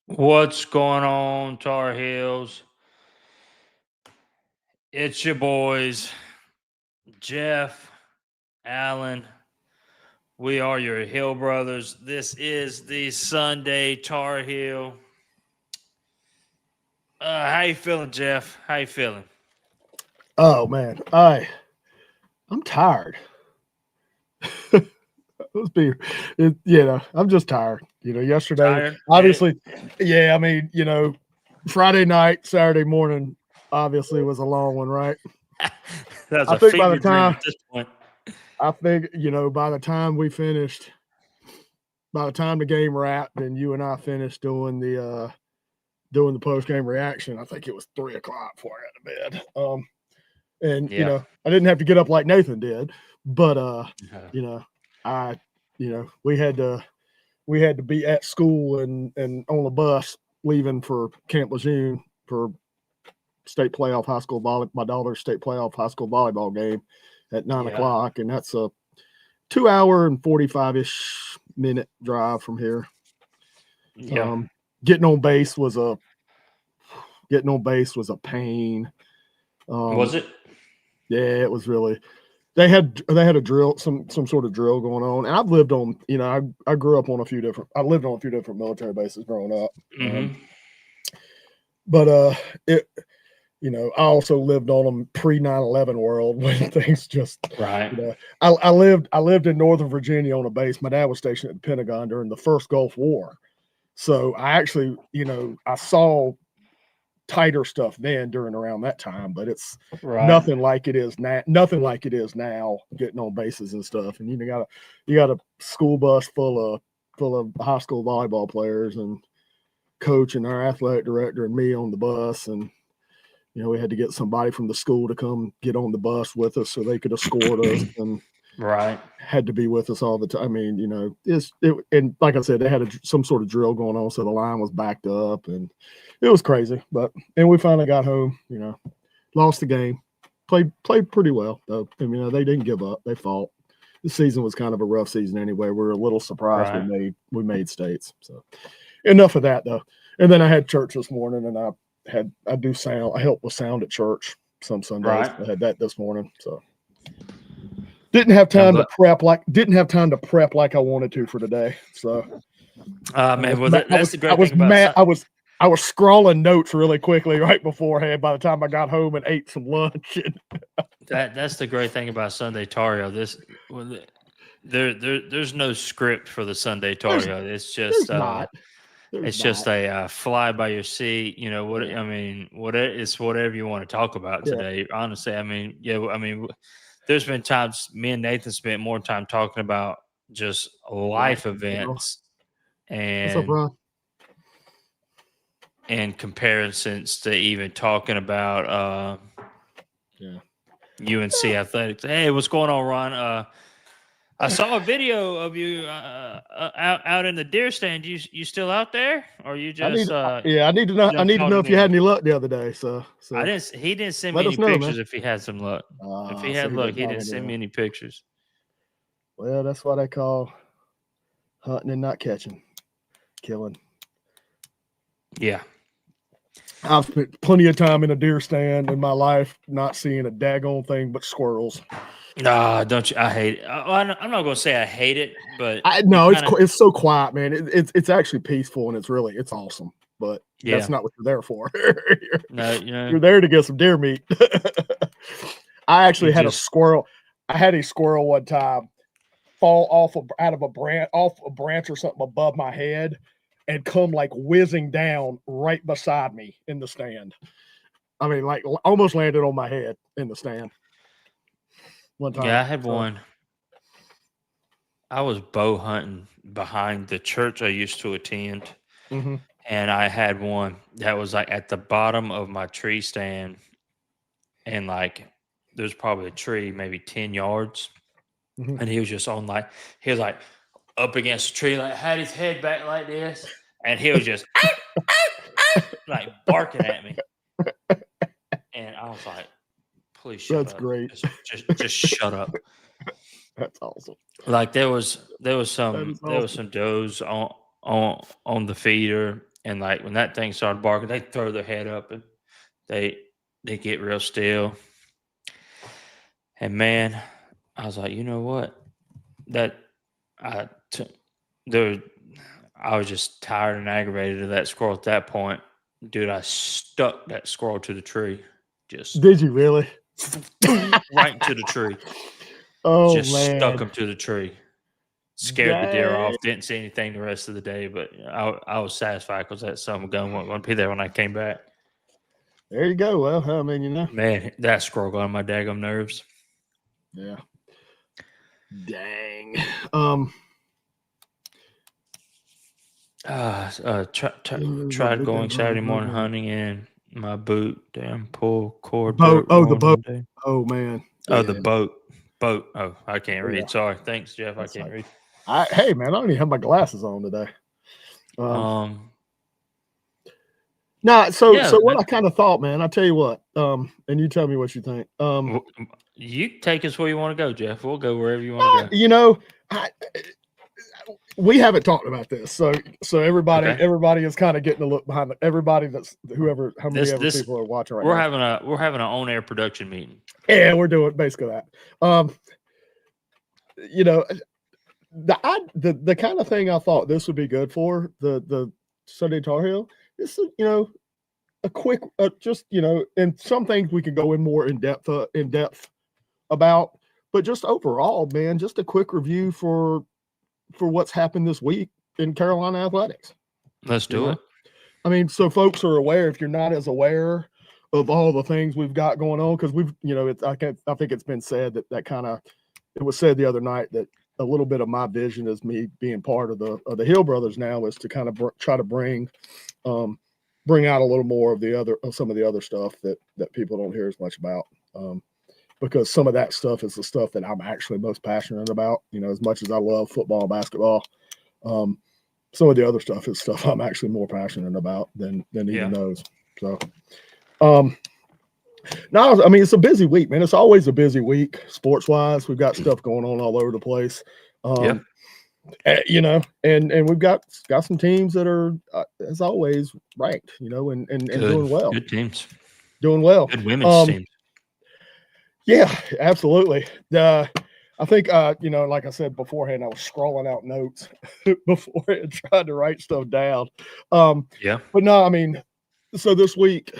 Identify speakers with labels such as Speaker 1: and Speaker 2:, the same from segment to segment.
Speaker 1: What's going on, Tar Heels? It's your boys, Jeff, Allen. We are your Hill brothers. This is the Sunday Tar Heel. How you feeling, Jeff? How you feeling?
Speaker 2: Oh man, I'm tired. Let's be, I'm just tired. Yesterday,
Speaker 1: Tired?
Speaker 2: obviously, yeah. I mean, Friday night, Saturday morning, obviously was a long one, right?
Speaker 1: That's
Speaker 2: I
Speaker 1: a
Speaker 2: think by
Speaker 1: fever
Speaker 2: the
Speaker 1: dream
Speaker 2: time,
Speaker 1: at this point.
Speaker 2: I think by the time we finished, by the time the game wrapped and you and I finished doing the post game reaction, I think it was 3 o'clock before I got to bed. And
Speaker 1: Yeah.
Speaker 2: I didn't have to get up like Nathan did, but
Speaker 1: Uh,
Speaker 2: you know, I we had to be at school and on the bus leaving for Camp Lejeune for state playoff high school volley my daughter's state playoff high school volleyball game at 9
Speaker 1: yeah.
Speaker 2: o'clock, and that's a 2 hour and 45-ish minute drive from here.
Speaker 1: Yeah.
Speaker 2: Um, getting on base was a pain.
Speaker 1: Was
Speaker 2: Um,
Speaker 1: it?
Speaker 2: yeah, it was really. They had a drill, some sort of drill going on, and I've lived on, I grew up on I lived on a few different military bases growing up.
Speaker 1: Mm-hmm.
Speaker 2: But it, I also lived on them pre 9/11 world when things just,
Speaker 1: Right.
Speaker 2: I lived in Northern Virginia on a base. My dad was stationed at the Pentagon during the first Gulf War, so I actually, I saw tighter stuff then during around that time, but it's
Speaker 1: Right.
Speaker 2: nothing like it is now. Nothing like it is now getting on bases and stuff. And you got a school bus full of high school volleyball players and coach and our athletic director and me on the bus, and we had to get somebody from the school to come get on the bus with us so they could escort us, and
Speaker 1: Right.
Speaker 2: had to be with us all the time. I mean, and like I said, they had some sort of drill going on, so the line was backed up, and it was crazy. And we finally got home. Lost the game, played pretty well though. I mean, they didn't give up; they fought. The season was kind of a rough season anyway. We were a little surprised
Speaker 1: Right.
Speaker 2: we made states. So enough of that though. And then I had church this morning, and I do sound. I help with sound at church some Sundays.
Speaker 1: Right.
Speaker 2: I had that this morning, so didn't have
Speaker 1: I'm
Speaker 2: time to
Speaker 1: glad.
Speaker 2: prep like I wanted to for today. So I
Speaker 1: Man,
Speaker 2: was
Speaker 1: well,
Speaker 2: ma-
Speaker 1: that's the great thing about
Speaker 2: mad. I was scrawling notes really quickly right beforehand. By the time I got home and ate some lunch,
Speaker 1: that's the great thing about Sunday Tario. There's no script for the Sunday
Speaker 2: there's
Speaker 1: Tario.
Speaker 2: there's not
Speaker 1: It's
Speaker 2: there's
Speaker 1: just
Speaker 2: not
Speaker 1: a fly by your seat. You know what
Speaker 2: yeah
Speaker 1: I mean? It's whatever you want to talk about
Speaker 2: yeah
Speaker 1: today. Honestly, I mean, yeah. I mean, there's been times me and Nathan spent more time talking about just
Speaker 2: life.
Speaker 1: life events
Speaker 2: What's up,
Speaker 1: and
Speaker 2: Ron?
Speaker 1: comparisons to even talking about
Speaker 2: Yeah.
Speaker 1: UNC athletics. Hey, what's going on, Ron? I saw a video of you out in the deer stand. You still out there, or you
Speaker 2: I
Speaker 1: just
Speaker 2: need yeah, I
Speaker 1: jumped
Speaker 2: need to
Speaker 1: on
Speaker 2: know
Speaker 1: it
Speaker 2: if you had
Speaker 1: in?
Speaker 2: any luck the other day.
Speaker 1: I
Speaker 2: So
Speaker 1: didn't. He didn't send me
Speaker 2: let
Speaker 1: any
Speaker 2: us know,
Speaker 1: pictures.
Speaker 2: man.
Speaker 1: If he had some luck, if he
Speaker 2: So
Speaker 1: had
Speaker 2: he
Speaker 1: luck,
Speaker 2: didn't
Speaker 1: he
Speaker 2: have
Speaker 1: didn't
Speaker 2: any
Speaker 1: send me
Speaker 2: luck.
Speaker 1: any pictures.
Speaker 2: Well, that's what I call hunting and not catching, killing.
Speaker 1: Yeah.
Speaker 2: I've spent plenty of time in a deer stand in my life not seeing a daggone thing but squirrels.
Speaker 1: Nah, don't you? I hate it. I'm not gonna say I hate it, but
Speaker 2: I
Speaker 1: you
Speaker 2: no,
Speaker 1: kind of
Speaker 2: it's so quiet, man. It's actually peaceful, and it's awesome. But
Speaker 1: yeah.
Speaker 2: that's not what you're there for.
Speaker 1: No,
Speaker 2: You're there to get some deer meat. I
Speaker 1: you
Speaker 2: actually had a
Speaker 1: just
Speaker 2: squirrel. I had a squirrel one time fall out of a branch, off a branch or something above my head, and come like whizzing down right beside me in the stand. I mean, like almost landed on my head in the stand one
Speaker 1: yeah.
Speaker 2: time.
Speaker 1: I had
Speaker 2: So,
Speaker 1: one. I was bow hunting behind the church I used to attend,
Speaker 2: mm-hmm,
Speaker 1: and I had one that was like at the bottom of my tree stand, and like there's probably a tree maybe 10 yards,
Speaker 2: mm-hmm.
Speaker 1: and he was just on like he was like up against the tree, like had his head back like this, and he was just like barking at me, and I was like, "Please shut
Speaker 2: That's
Speaker 1: up!
Speaker 2: great.
Speaker 1: Just shut up!"
Speaker 2: That's awesome.
Speaker 1: Like there was
Speaker 2: That is
Speaker 1: there was
Speaker 2: awesome.
Speaker 1: some does on the feeder, And like when that thing started barking, they throw their head up and they get real still. And man, I was like, you know what? That I t- there, I was just tired and aggravated of that squirrel at that point, dude. I stuck that squirrel to the tree, just
Speaker 2: Did you really?
Speaker 1: right into the tree.
Speaker 2: Oh
Speaker 1: Just stuck
Speaker 2: man.
Speaker 1: him to the tree. Scared the deer off. Didn't see anything the rest of the day, but I was satisfied because that son of a gun wasn't going to be there when I came back.
Speaker 2: There you go. Well, I mean, you know.
Speaker 1: Man, that squirrel got on my daggum nerves.
Speaker 2: Yeah. Dang.
Speaker 1: Tried going Saturday morning hunting and my boot damn pull cord
Speaker 2: boat.
Speaker 1: broke
Speaker 2: Oh, the
Speaker 1: going
Speaker 2: boat.
Speaker 1: one day.
Speaker 2: Oh man.
Speaker 1: Oh,
Speaker 2: Yeah.
Speaker 1: the boat. Oh, I can't read.
Speaker 2: Yeah.
Speaker 1: Sorry. Thanks, Jeff.
Speaker 2: That's
Speaker 1: I can't
Speaker 2: right.
Speaker 1: read.
Speaker 2: Hey man, I don't even have my glasses on today. Nah, so what I kind of thought, man, I'll tell you what, and you tell me what you think.
Speaker 1: You take us where you want to go, Jeff. We'll go wherever you want to go.
Speaker 2: You know, we haven't talked about this, so everybody is kind of getting a look behind everybody that's how many people are watching right now.
Speaker 1: We're having an on-air production meeting.
Speaker 2: Yeah, we're doing basically that. You know, the kind of thing I thought this would be good for the Sunday Tar Heel is, you know, a quick just, you know, and some things we can go in more in depth about, but just overall, man, just a quick review for what's happened this week in Carolina athletics.
Speaker 1: Let's do it.
Speaker 2: I mean, so folks are aware, if you're not as aware of all the things we've got going on, because we've, you know, I think it's been said that kind of, it was said the other night that a little bit of my vision as me being part of the Hill Brothers now is to kind of try to bring out a little more of some of the other stuff that people don't hear as much about. Because some of that stuff is the stuff that I'm actually most passionate about. You know, as much as I love football and basketball, some of the other stuff is stuff I'm actually more passionate about than even those. So, no, I mean, it's a busy week, man. It's always a busy week sports wise. We've got stuff going on all over the place. You know, and we've got some teams that are, as always, ranked, you know, and doing well.
Speaker 1: Good teams.
Speaker 2: Doing well.
Speaker 1: Good women's teams.
Speaker 2: Yeah, absolutely. I think, you know, like I said beforehand, I was scrolling out notes before and trying to write stuff down. But no, I mean, so this week,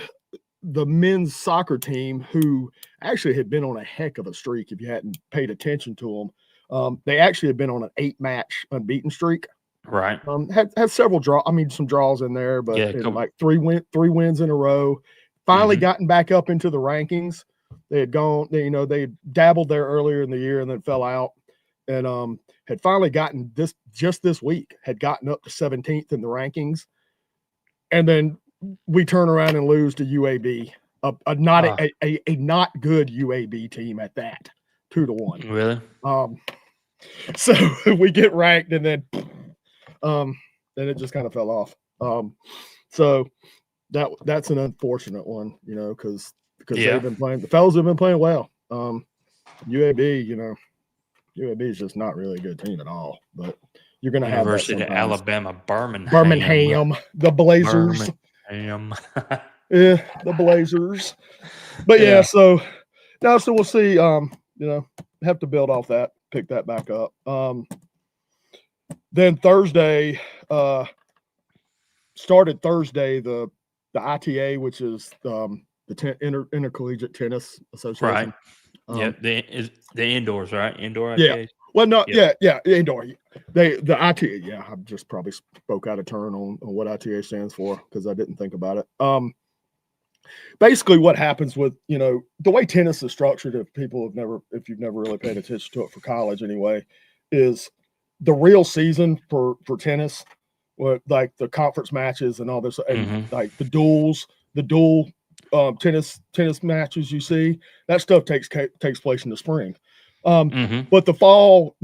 Speaker 2: the men's soccer team, who actually had been on a heck of a streak, if you hadn't paid attention to them, they actually had been on an 8-match unbeaten streak.
Speaker 1: Right.
Speaker 2: Had several some draws in there, but like three wins in a row. Finally gotten back up into the rankings. They had gone, they dabbled there earlier in the year and then fell out, and had finally gotten this week, had gotten up to 17th in the rankings. And then we turn around and lose to UAB, a not good UAB team at that, 2-1.
Speaker 1: Really?
Speaker 2: So we get ranked, and then it just kind of fell off. So that's an unfortunate one, you know, because they've been playing. The fellas have been playing well. UAB, you know, UAB is just not really a good team at all. But you're going to have
Speaker 1: University of Alabama,
Speaker 2: Birmingham, the Blazers. Yeah, the Blazers. But so we'll see. You know, have to build off that, pick that back up. Then Thursday, started Thursday the ITA, which is the Intercollegiate Tennis Association.
Speaker 1: Right. The indoors, right? Indoor
Speaker 2: ITA.
Speaker 1: Yeah.
Speaker 2: Well, no, indoor. The ITA, I just probably spoke out of turn on what ITA stands for because I didn't think about it. Basically, what happens with, you know, the way tennis is structured, if you've never really paid attention to it for college anyway, is the real season for tennis, like the conference matches and all this, and like the dual tennis matches you see, that stuff takes place in the spring. But the fall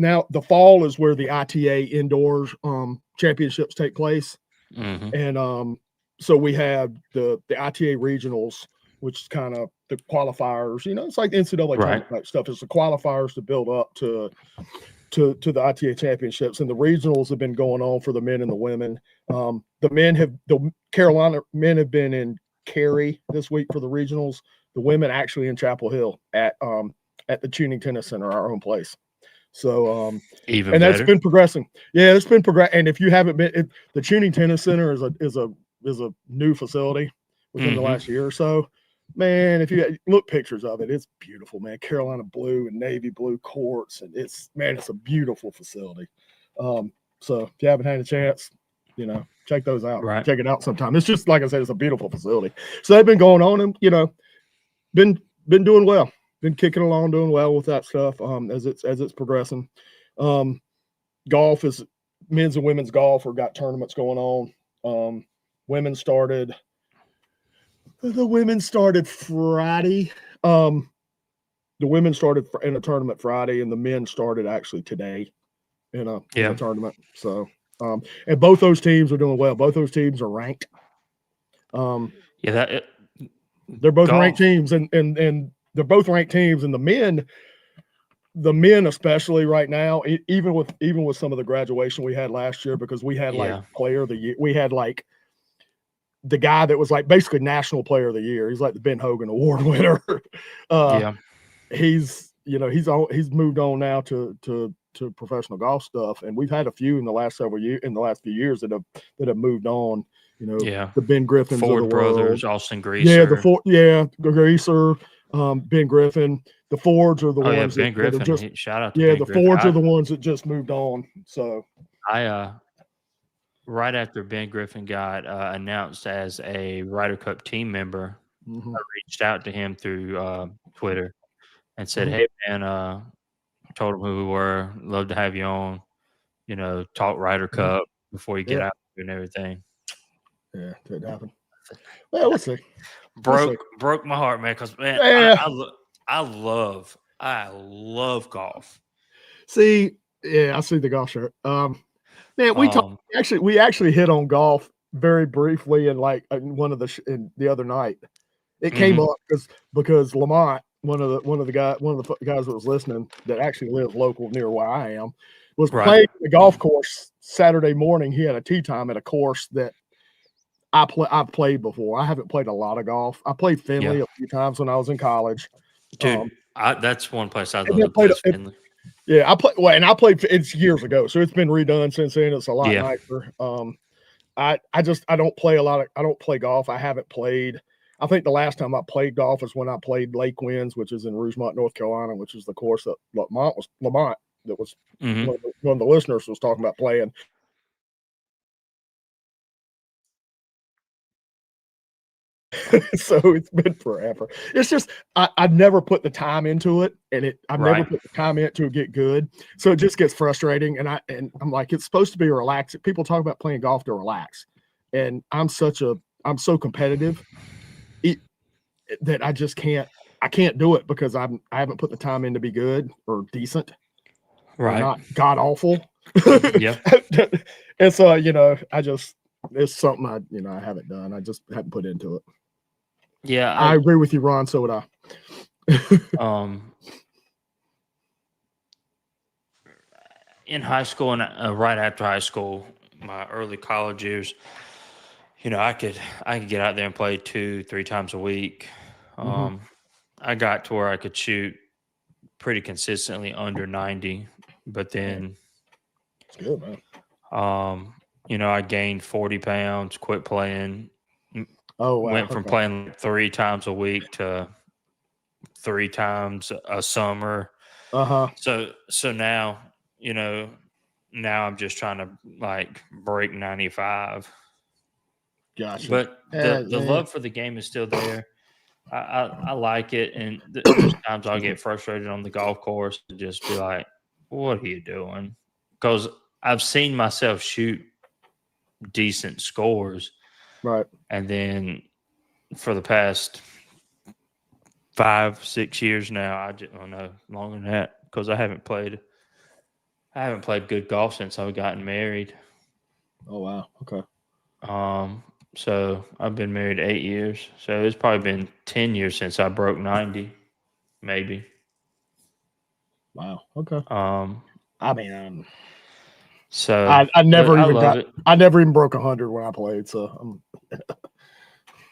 Speaker 2: is where the ITA indoors championships take place. And so we have the ITA regionals, which is kind of the qualifiers, you know, it's like NCAA type stuff. It's the qualifiers to build up to to the ITA championships, and the regionals have been going on for the men and the women. The Carolina men have been in Cary this week for the regionals. The women actually in Chapel Hill at the Tuning Tennis Center, our own place. So
Speaker 1: Even
Speaker 2: and
Speaker 1: better.
Speaker 2: that's been progressing. Yeah, it's been progressing. And if you haven't been, the Tuning Tennis Center is a new facility within the last year or so. Man, if you look pictures of it, it's beautiful, man. Carolina blue and navy blue courts, and it's a beautiful facility. So if you haven't had a chance, check those out.
Speaker 1: Right.
Speaker 2: Check it out sometime. It's just like I said, it's a beautiful facility. So they've been going on and been doing well. Been kicking along, doing well with that stuff. As it's progressing. Golf is men's and women's golf or got tournaments going on. The women started Friday. The women started in a tournament Friday, and the men started actually today in a tournament. So, and both those teams are doing well. Both those teams are ranked.
Speaker 1: They're
Speaker 2: both ranked teams, and they're both ranked teams. And the men especially right now, even with some of the graduation we had last year, because we had like player of the year, we had like the guy that was like basically national player of the year. He's like the Ben Hogan Award winner. He's moved on now to professional golf stuff, and we've had a few in the last few years that have moved on. The Ben Griffins
Speaker 1: Ford
Speaker 2: of the
Speaker 1: brothers,
Speaker 2: world.
Speaker 1: Austin Greaser.
Speaker 2: Greaser, Ben Griffin. The Fords are the ones
Speaker 1: Ben Griffin.
Speaker 2: that are just
Speaker 1: shout out to Ben Griffin.
Speaker 2: Fords are the ones that just moved on. So
Speaker 1: right after Ben Griffin got announced as a Ryder Cup team member, I reached out to him through Twitter and said, "Hey man, told him who we were. Love to have you on. Talk Ryder Cup before you get out and everything."
Speaker 2: Yeah, didn't happen. Well, we'll see.
Speaker 1: Broke my heart, man. Because man, I love golf.
Speaker 2: See, I see the golf shirt. Man, we actually hit on golf very briefly in one of the other night. It came up because Lamont, one of the guys that was listening that actually lives local near where I am, was playing the golf course Saturday morning. He had a tee time at a course that I've played before. I haven't played a lot of golf. I played Finley a few times when I was in college.
Speaker 1: Dude, that's one place I'd love to play Finley.
Speaker 2: Yeah, I played. It's years ago, so it's been redone since then. It's a lot nicer. I don't play I don't play golf. I haven't played. I think the last time I played golf is when I played Lake Winds, which is in Rougemont, North Carolina, which is the course that Lamont that was one of the listeners was talking about playing. So it's been forever. It's just I've never put the time into it, and I've never put the time into it to get good. So it just gets frustrating, and I'm like, it's supposed to be relaxed. People talk about playing golf to relax, and I'm so competitive that I just can't. I can't do it because I haven't put the time in to be good or decent, or not god awful. And so it's something I haven't done. I just haven't put into it.
Speaker 1: Yeah,
Speaker 2: I agree with you, Ron. So would I.
Speaker 1: In high school and right after high school, my early college years, I could get out there and play 2-3 times a week. I got to where I could shoot pretty consistently under 90, but then
Speaker 2: it's good, man.
Speaker 1: I gained 40 pounds, quit playing.
Speaker 2: Oh, wow.
Speaker 1: Went from playing 3 times a week to 3 times a summer. So now, now I'm just trying to break 95.
Speaker 2: Gotcha.
Speaker 1: But the love for the game is still there. I like it, and there's times I'll get frustrated on the golf course and just be like, "What are you doing?" Because I've seen myself shoot decent scores.
Speaker 2: Right.
Speaker 1: And then for the past 5-6 years now, I don't know, longer than that, because I haven't played good golf since I've gotten married.
Speaker 2: Oh, wow. Okay.
Speaker 1: So I've been married 8 years. So it's probably been 10 years since I broke 90, maybe.
Speaker 2: Wow. Okay. I mean,
Speaker 1: So
Speaker 2: I never
Speaker 1: I
Speaker 2: even
Speaker 1: love it.
Speaker 2: I never even broke 100 when I played. So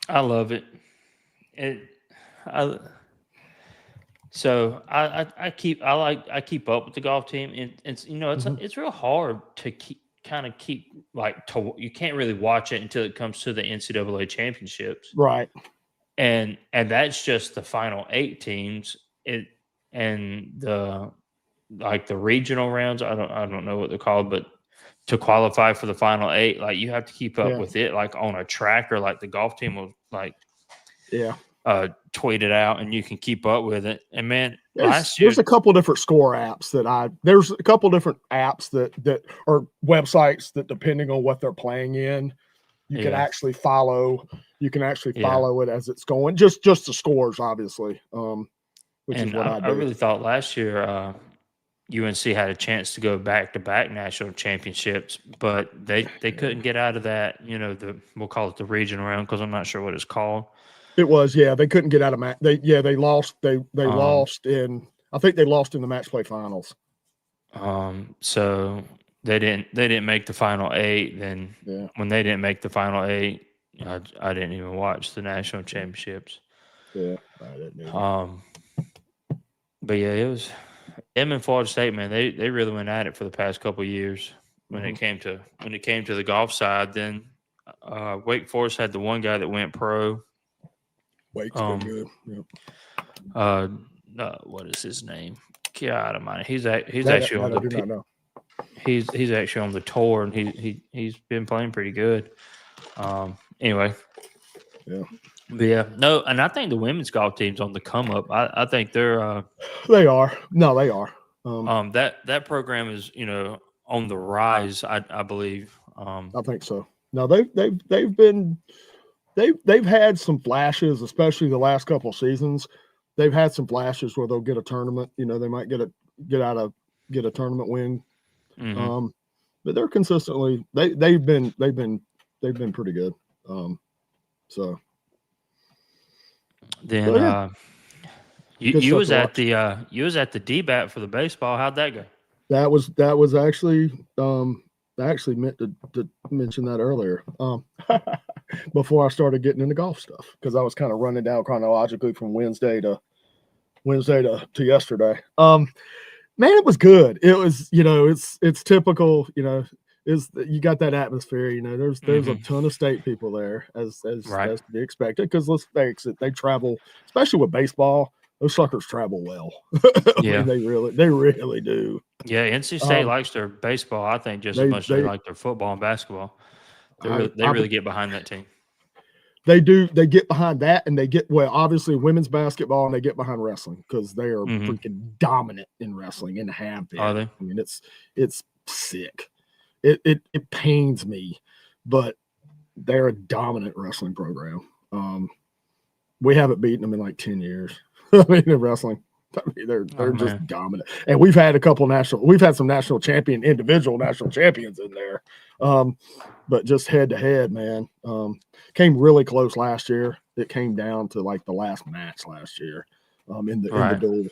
Speaker 1: I love it. I keep up with the golf team, and it's it's real hard to keep you can't really watch it until it comes to the NCAA championships,
Speaker 2: right.
Speaker 1: and that's just the final 8 teams. And the regional rounds. I don't know what they're called, but to qualify for the final 8, like you have to keep up with it, like on a tracker, like the golf team will tweet it out, and you can keep up with it. And man,
Speaker 2: there's a couple different score apps there's a couple different apps that are websites that, depending on what they're playing in, you can actually follow. You can actually follow it as it's going. Just the scores, obviously. Which is what I do.
Speaker 1: I really thought last year UNC had a chance to go back-to-back national championships, but they couldn't get out of that. We'll call it the regional round, because I'm not sure what it's called.
Speaker 2: It was, they couldn't get out of they lost. They lost in, I think they lost in the match play finals.
Speaker 1: So they didn't make the final 8. Then when they didn't make the final 8, I didn't even watch the national championships.
Speaker 2: Yeah, I didn't either.
Speaker 1: But yeah, it was them and Florida State, man. They really went at it for the past couple of years when it came to the golf side. Then Wake Forest had the one guy that went pro.
Speaker 2: Wake's been good.
Speaker 1: Yep. What is his name? God Almighty. He's actually on the. He's actually on the tour, and he's been playing pretty good. Anyway.
Speaker 2: Yeah.
Speaker 1: But yeah, no, and I think the women's golf team's on the come up. I think they're
Speaker 2: they are. No, they are.
Speaker 1: That program is on the rise. I believe.
Speaker 2: I think so. No, they've had some flashes, especially the last couple of seasons. They've had some flashes where they'll get a tournament. They might get a tournament win.
Speaker 1: Mm-hmm.
Speaker 2: But they're consistently they've been pretty good. So.
Speaker 1: Then you was at the DBAT for the baseball. How'd that go?
Speaker 2: That was actually I actually meant to mention that earlier before I started getting into golf stuff, because I was kind of running down chronologically from Wednesday to yesterday. Man, it was good. It was it's typical. You got that atmosphere, there's a ton of state people there, as to be expected, because let's face it, they travel, especially with baseball, those suckers travel well.
Speaker 1: Yeah.
Speaker 2: They really do.
Speaker 1: Yeah, NC State likes their baseball, I think, just as much as they like their football and basketball. They really get behind that team.
Speaker 2: They do. They get behind that, and they get, obviously women's basketball, and they get behind wrestling, because they are freaking dominant in wrestling and have been.
Speaker 1: Are they?
Speaker 2: I mean, it's sick. It pains me, but they're a dominant wrestling program. We haven't beaten them in like 10 years. I mean, in wrestling, they're just dominant. And we've had some individual national champions in there. But just head to head, man, came really close last year. It came down to like the last match last year, in the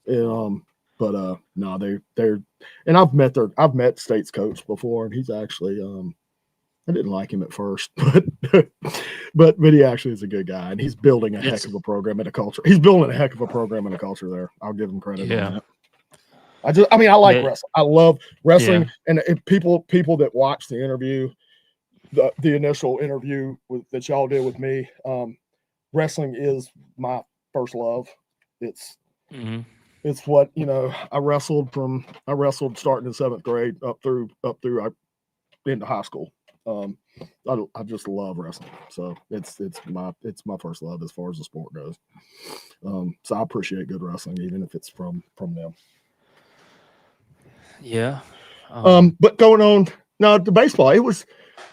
Speaker 2: duel. But no, they're, and I've met State's coach before, and he's actually I didn't like him at first, but he actually is a good guy, and he's building a heck of a program and a culture. He's building a heck of a program and a culture there. I'll give him credit on that. I like wrestling. I love wrestling, and if people that watch the interview, the initial interview that y'all did with me, wrestling is my first love. It's what I wrestled starting in 7th grade up through into high school. I just love wrestling, so it's my first love as far as the sport goes. So I appreciate good wrestling, even if it's from them.
Speaker 1: Yeah.
Speaker 2: But going on now to baseball,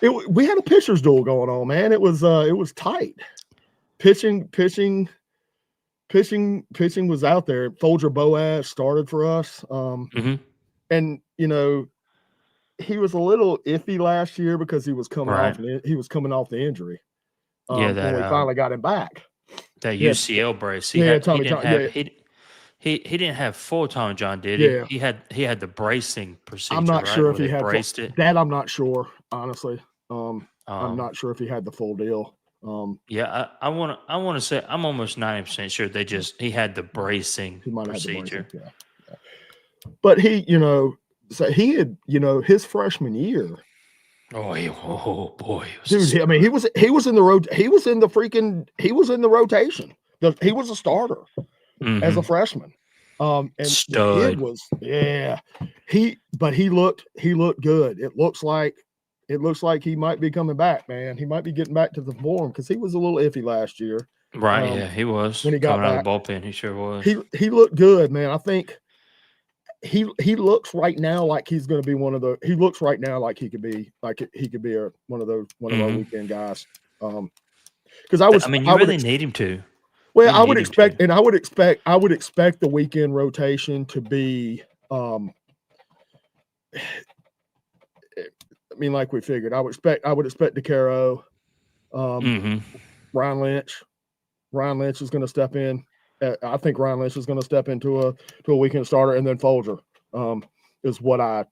Speaker 2: we had a pitcher's duel going on, man. It was tight. Pitching was out there. Folger Boaz started for us. And he was a little iffy last year because he was coming off the injury. When we finally got him back.
Speaker 1: That UCL brace. he didn't have full Tommy John, did
Speaker 2: Yeah.
Speaker 1: he? He had the bracing procedure.
Speaker 2: I'm not
Speaker 1: right?
Speaker 2: sure
Speaker 1: Where
Speaker 2: if he
Speaker 1: they
Speaker 2: had
Speaker 1: braced it.
Speaker 2: that. I'm not sure, honestly. I'm not sure if he had the full deal.
Speaker 1: Yeah, I want to say I'm almost 90% sure he had the bracing
Speaker 2: He might have had the
Speaker 1: procedure.
Speaker 2: bracing, yeah. But he, so he had, his freshman year.
Speaker 1: Oh boy,
Speaker 2: Dude, I mean, he was in the rotation. He was a starter as a freshman. And the kid
Speaker 1: Stud.
Speaker 2: was, he looked good. It looks like he might be coming back, man. He might be getting back to the form because he was a little iffy last year.
Speaker 1: Right, yeah, he was
Speaker 2: when he got
Speaker 1: coming out
Speaker 2: back.
Speaker 1: of the bullpen. He sure was.
Speaker 2: He looked good, man. I think he looks right now like he's going to be one of the. He looks right now like he could be one of our weekend guys. Because
Speaker 1: you really need him to.
Speaker 2: Well, I would expect the weekend rotation to be. I mean, like we figured, I would expect DeCaro, Ryan Lynch. Ryan Lynch is going to step in. I think Ryan Lynch is going to step into a weekend starter, and then Folger is what I.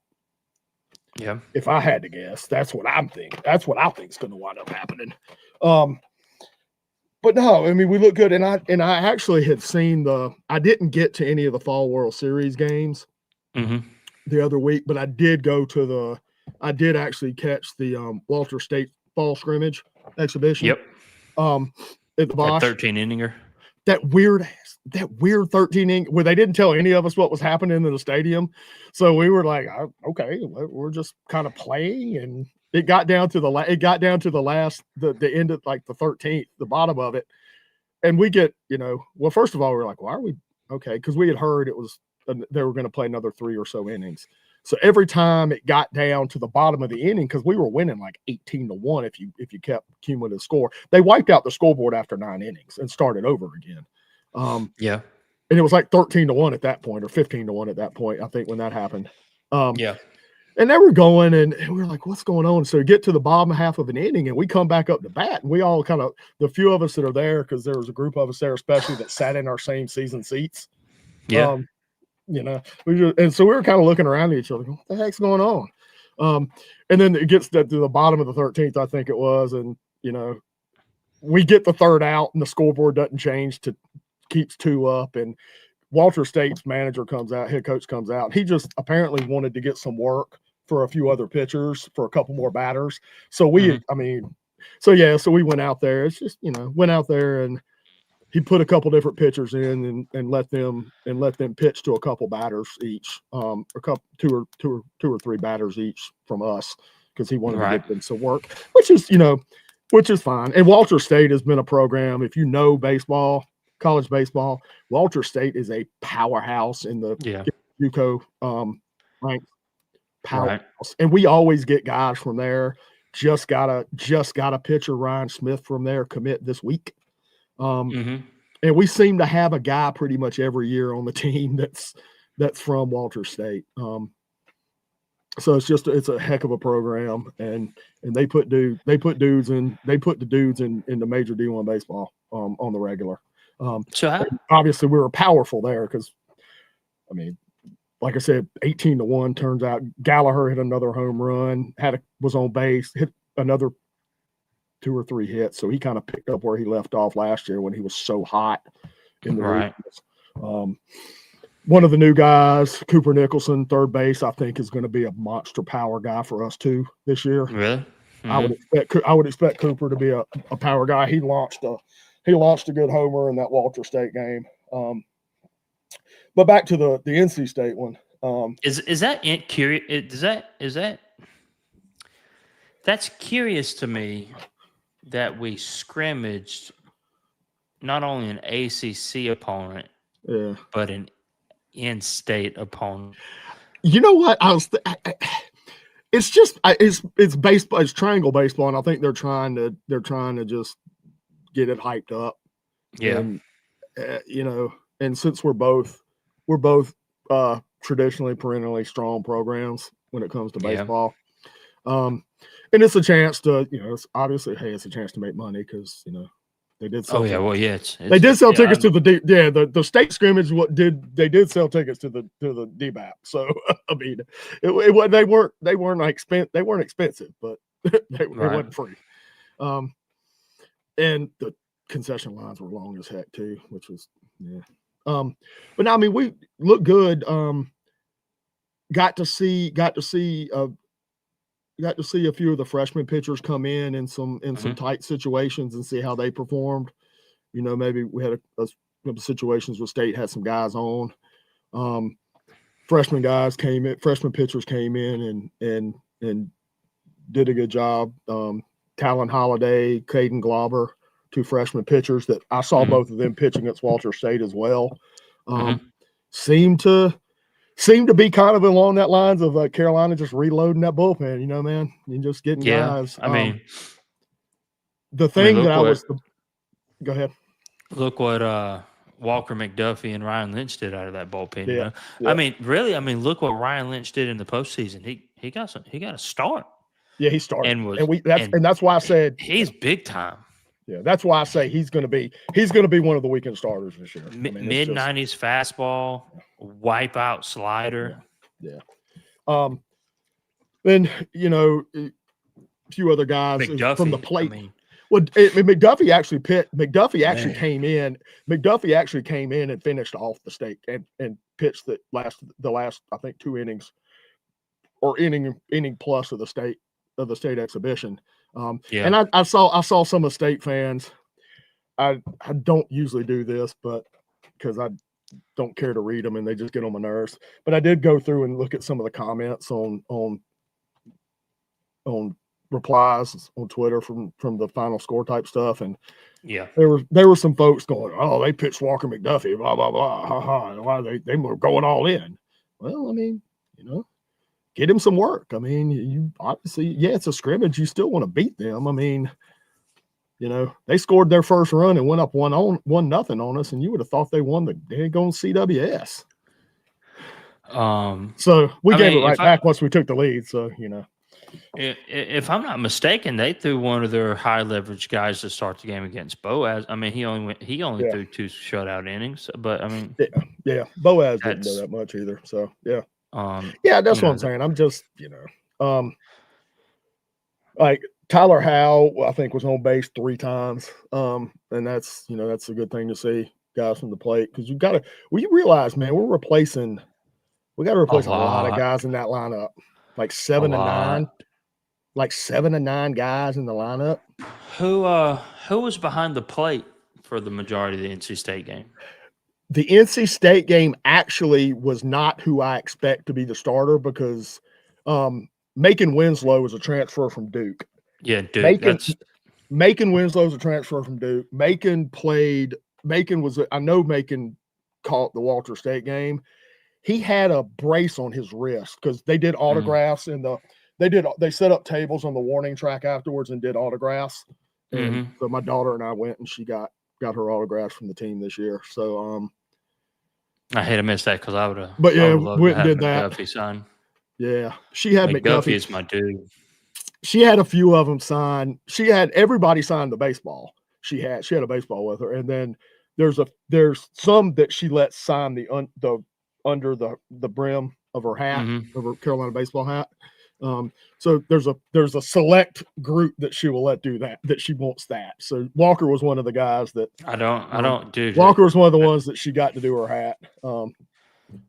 Speaker 1: Yeah.
Speaker 2: If I had to guess, that's what I'm thinking. That's what I think is going to wind up happening. But no, I mean, we look good, and I actually had seen I didn't get to any of the Fall World Series games the other week, but I did actually catch the Walter State fall scrimmage exhibition.
Speaker 1: Yep.
Speaker 2: At the Bosch.
Speaker 1: 13 inninger.
Speaker 2: That weird 13 inning where they didn't tell any of us what was happening in the stadium. So we were like, okay, we're just kind of playing, and it got down to the end of like the 13th, the bottom of it. And we get, well, first of all, we're like, why are we okay? Because we had heard they were going to play another 3 or so innings. So every time it got down to the bottom of the inning, because we were winning like 18-1 if you kept cumulative score, they wiped out the scoreboard after 9 innings and started over again.
Speaker 1: Yeah.
Speaker 2: And it was like 13-1 at that point, or 15-1 at that point, I think, when that happened.
Speaker 1: Yeah.
Speaker 2: And they were going, and we were like, what's going on? So we get to the bottom half of an inning, and we come back up to bat, and we all kind of, the few of us that are there, because there was a group of us there, especially that sat in our same season seats.
Speaker 1: Yeah.
Speaker 2: And so we were kind of looking around at each other, what the heck's going on? And then it gets to the bottom of the 13th, I think it was, and we get the third out, and the scoreboard doesn't change keeps 2 up, and Walter State's head coach comes out. He just apparently wanted to get some work for a few other pitchers, for a couple more batters. So we went out there. It's just went out there, and he put a couple different pitchers in and let them pitch to a couple batters each, two or three batters each from us, because he wanted to get them some work, which is fine. And Walter State has been a program, if you know baseball, college baseball, Walter State is a powerhouse in the JUCO ranks. Powerhouse. Right. And we always get guys from there. Just got a pitcher, Ryan Smith, from there commit this week. And we seem to have a guy pretty much every year on the team that's from Walter State. So it's a heck of a program, and they put the dudes in the major D1 baseball on the regular. So obviously we were powerful there, because I mean, like I said, 18-1. Turns out Gallagher hit another home run, was on base, hit another 2 or 3 hits. So he kind of picked up where he left off last year when he was so hot in the regions. One of the new guys, Cooper Nicholson, third base, I think is going to be a monster power guy for us too this year.
Speaker 1: Really?
Speaker 2: I would expect Cooper to be a power guy. He launched a good homer in that Walter State game. But back to the NC State one.
Speaker 1: Is that curious? That's curious to me that we scrimmaged not only an ACC opponent, but an in-state opponent.
Speaker 2: You know what? It's just it's baseball. It's triangle baseball, and I think they're trying to just get it hyped up.
Speaker 1: Yeah.
Speaker 2: And, and since we're both traditionally perennially strong programs when it comes to baseball, and it's a chance to, it's obviously, hey, it's a chance to make money, because They did sell.
Speaker 1: Oh yeah,
Speaker 2: tickets.
Speaker 1: well yeah,
Speaker 2: They did sell tickets to the state scrimmage. They did sell tickets to the DBAP. So I mean, they weren't expensive, but they weren't free. And the concession lines were long as heck too, which was but now I mean we look good. Got to see a few of the freshman pitchers come in some tight situations and see how they performed. You know, maybe we had a couple situations where State had some guys on. Freshman pitchers came in and did a good job. Talon Holiday, Caden Glauber, 2 freshman pitchers that I saw both of them pitch against Walter State as well. Seemed to be kind of along that lines of Carolina just reloading that bullpen, you know, man, and just getting guys.
Speaker 1: I mean,
Speaker 2: the thing go ahead.
Speaker 1: Look what Walker McDuffie and Ryan Lynch did out of that bullpen. You know?
Speaker 2: Yeah.
Speaker 1: I mean, really, look what Ryan Lynch did in the postseason. He got a start.
Speaker 2: Yeah, he started, and that's why I said
Speaker 1: he's big time.
Speaker 2: Yeah, that's why I say he's going to be one of the weekend starters this year.
Speaker 1: Mid-90s fastball, wipeout slider.
Speaker 2: Yeah. Then a few other guys
Speaker 1: McDuffie,
Speaker 2: from the plate. McDuffie actually came in. McDuffie actually came in and finished off the state and pitched the last I think 2 innings or inning plus of the state exhibition. And I saw some of State fans. I don't usually do this, but because I don't care to read them and they just get on my nerves. But I did go through and look at some of the comments on replies on Twitter from the final score type stuff, and there were some folks going, "Oh, they pitched Walker McDuffie, blah blah blah, ha ha." Why they were going all in? Well, I mean, get him some work. I mean, you obviously, it's a scrimmage. You still want to beat them. I mean, they scored their first run and went up 1-0 on us, and you would have thought they won the daggone CWS. So we gave it right back once we took the lead. So
Speaker 1: if I'm not mistaken, they threw one of their high leverage guys to start the game against Boaz. I mean, he only threw 2 shutout innings, but I mean,
Speaker 2: Boaz didn't do that much either. So that's what I'm saying. I'm just like Tyler Howe, I think, was on base 3 times, and that's a good thing to see guys from the plate, because you realize, man, we got to replace a lot of guys in that lineup, like 7 to 9. Like 7 to 9 guys in the lineup.
Speaker 1: Who was behind the plate for the majority of the NC State game?
Speaker 2: The NC State game actually was not who I expect to be the starter, because Macon Winslow was a transfer from Duke.
Speaker 1: Yeah, Duke.
Speaker 2: Macon Winslow was a transfer from Duke. Macon caught the Walter State game. He had a brace on his wrist because they did autographs they set up tables on the warning track afterwards and did autographs. And so my daughter and I went, and she got her autographs from the team this year. So
Speaker 1: I hate to miss that, because I would have.
Speaker 2: But yeah, went and did that.
Speaker 1: McDuffie sign.
Speaker 2: Yeah, she had McDuffie.
Speaker 1: is my dude.
Speaker 2: She had a few of them signed. She had everybody sign the baseball. She had a baseball with her, and then there's some that she lets sign the under the brim of her hat, of her Carolina baseball hat. So there's a select group that she will let do that she wants that. So Walker was one of the guys that
Speaker 1: I don't do.
Speaker 2: Walker was one of the ones that she got to do her hat.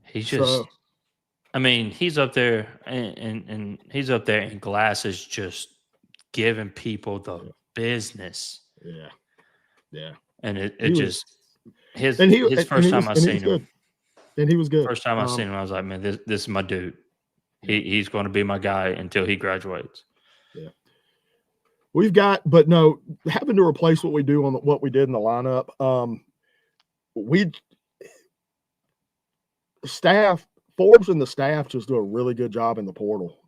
Speaker 1: He's just, he's up there and he's up there in glasses, just giving people the business.
Speaker 2: Yeah.
Speaker 1: And his first time I seen him.
Speaker 2: And he was good.
Speaker 1: First time I seen him, I was like, man, this is my dude. He's going to be my guy until he graduates.
Speaker 2: Yeah, having to replace what we do on what we did in the lineup. Forbes and the staff just do a really good job in the portal.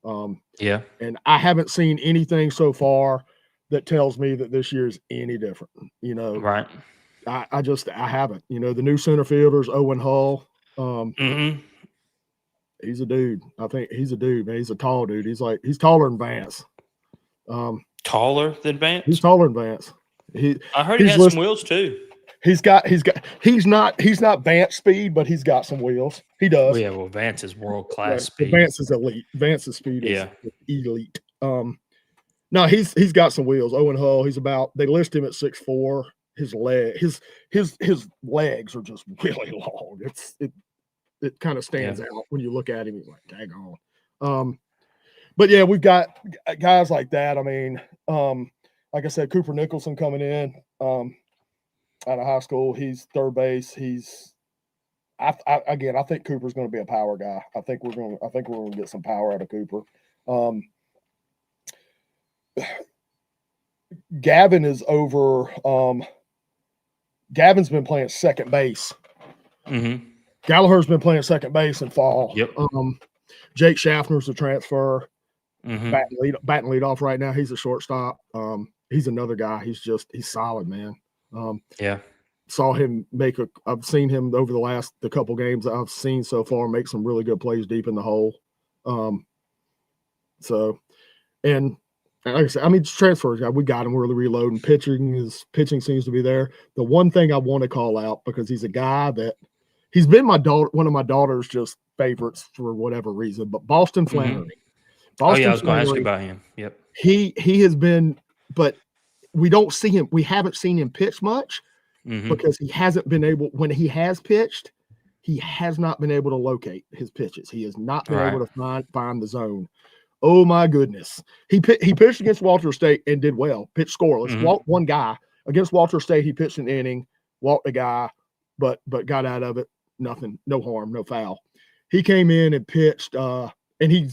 Speaker 2: And I haven't seen anything so far that tells me that this year is any different.
Speaker 1: Right?
Speaker 2: I haven't. The new center fielders, Owen Hull. He's a dude. I think he's a dude, man. He's a tall dude. He's taller than Vance.
Speaker 1: Taller than Vance?
Speaker 2: He's taller than Vance.
Speaker 1: I heard he has some wheels too.
Speaker 2: He's not Vance speed, but he's got some wheels. He does.
Speaker 1: Well, yeah, well, Vance is world class speed.
Speaker 2: Vance is elite. Vance's speed is elite. No, he's got some wheels. Owen Hull, they list him at 6'4". His legs are just really long. It kind of stands out when you look at him. He's like, dang on. But yeah, we've got guys like that. I mean, like I said, Cooper Nicholson coming in out of high school. He's third base. I think Cooper's going to be a power guy. I think we're going to get some power out of Cooper. Gavin is over. Gavin's been playing second base.
Speaker 1: Mm-hmm.
Speaker 2: Gallagher's been playing second base in fall.
Speaker 1: Yep.
Speaker 2: Jake Schaffner's a transfer.
Speaker 1: Mm-hmm.
Speaker 2: Batting lead off right now. He's a shortstop. He's another guy. He's solid, man. Saw him I've seen him over the couple games that I've seen so far make some really good plays deep in the hole. And like I said, I mean, transfers, we got him. We're really reloading. Pitching seems to be there. The one thing I want to call out, because he's a guy that he's been one of my daughter's just favorites for whatever reason, but Boston Flannery.
Speaker 1: I was going to ask you about him. Yep.
Speaker 2: He has been, but we don't see him. We haven't seen him pitch much because he hasn't been able, when he has pitched, he has not been able to locate his pitches. He has not been able to find the zone. Oh my goodness. He pitched against Walter State and did well. Pitched scoreless. Walked one guy. Against Walter State, he pitched an inning, walked a guy, but got out of it. Nothing, no harm, no foul. He came in and pitched, and he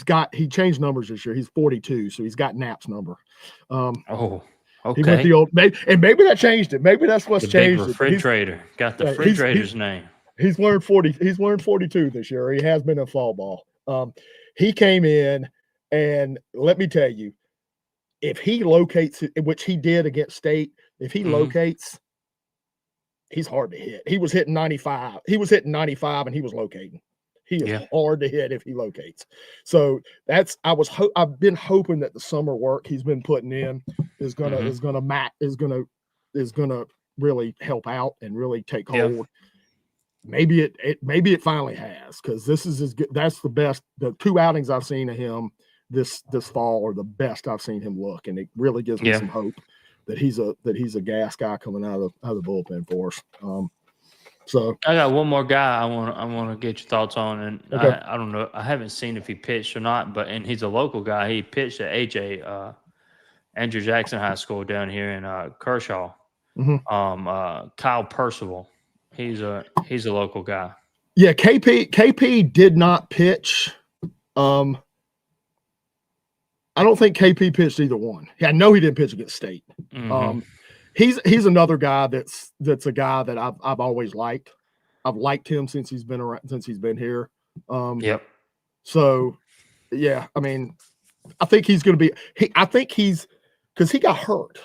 Speaker 2: changed numbers this year. He's 42, so he's got Knapp's number.
Speaker 1: Okay.
Speaker 2: He went the old, and maybe that changed it. Maybe that's what's changed.
Speaker 1: Big refrigerator. Got the refrigerator's name.
Speaker 2: He's learned 42 this year. He has been in fall ball. He came in, and let me tell you, if he locates it, which he did against State, if he locates, he's hard to hit. He was hitting 95. He was hitting 95, and he was locating. He is hard to hit if he locates. So I've been hoping that the summer work he's been putting in is gonna really help out and really take hold. Maybe it finally has, because this is as good. That's the best. The two outings I've seen of him this fall are the best I've seen him look, and it really gives me some hope that he's a gas guy coming out of the bullpen for us. So
Speaker 1: I got one more guy I want to get your thoughts on, and I don't know, I haven't seen if he pitched or not, and he's a local guy. He pitched at Andrew Jackson High School down here in Kershaw. Kyle Percival, he's a local guy.
Speaker 2: Yeah, KP did not pitch. I don't think KP pitched either one. I know he didn't pitch against State. He's another guy that's a guy that I've always liked. I've liked him since he's been around, since he's been here. So yeah, I mean, I think he's going to be. Because he got hurt.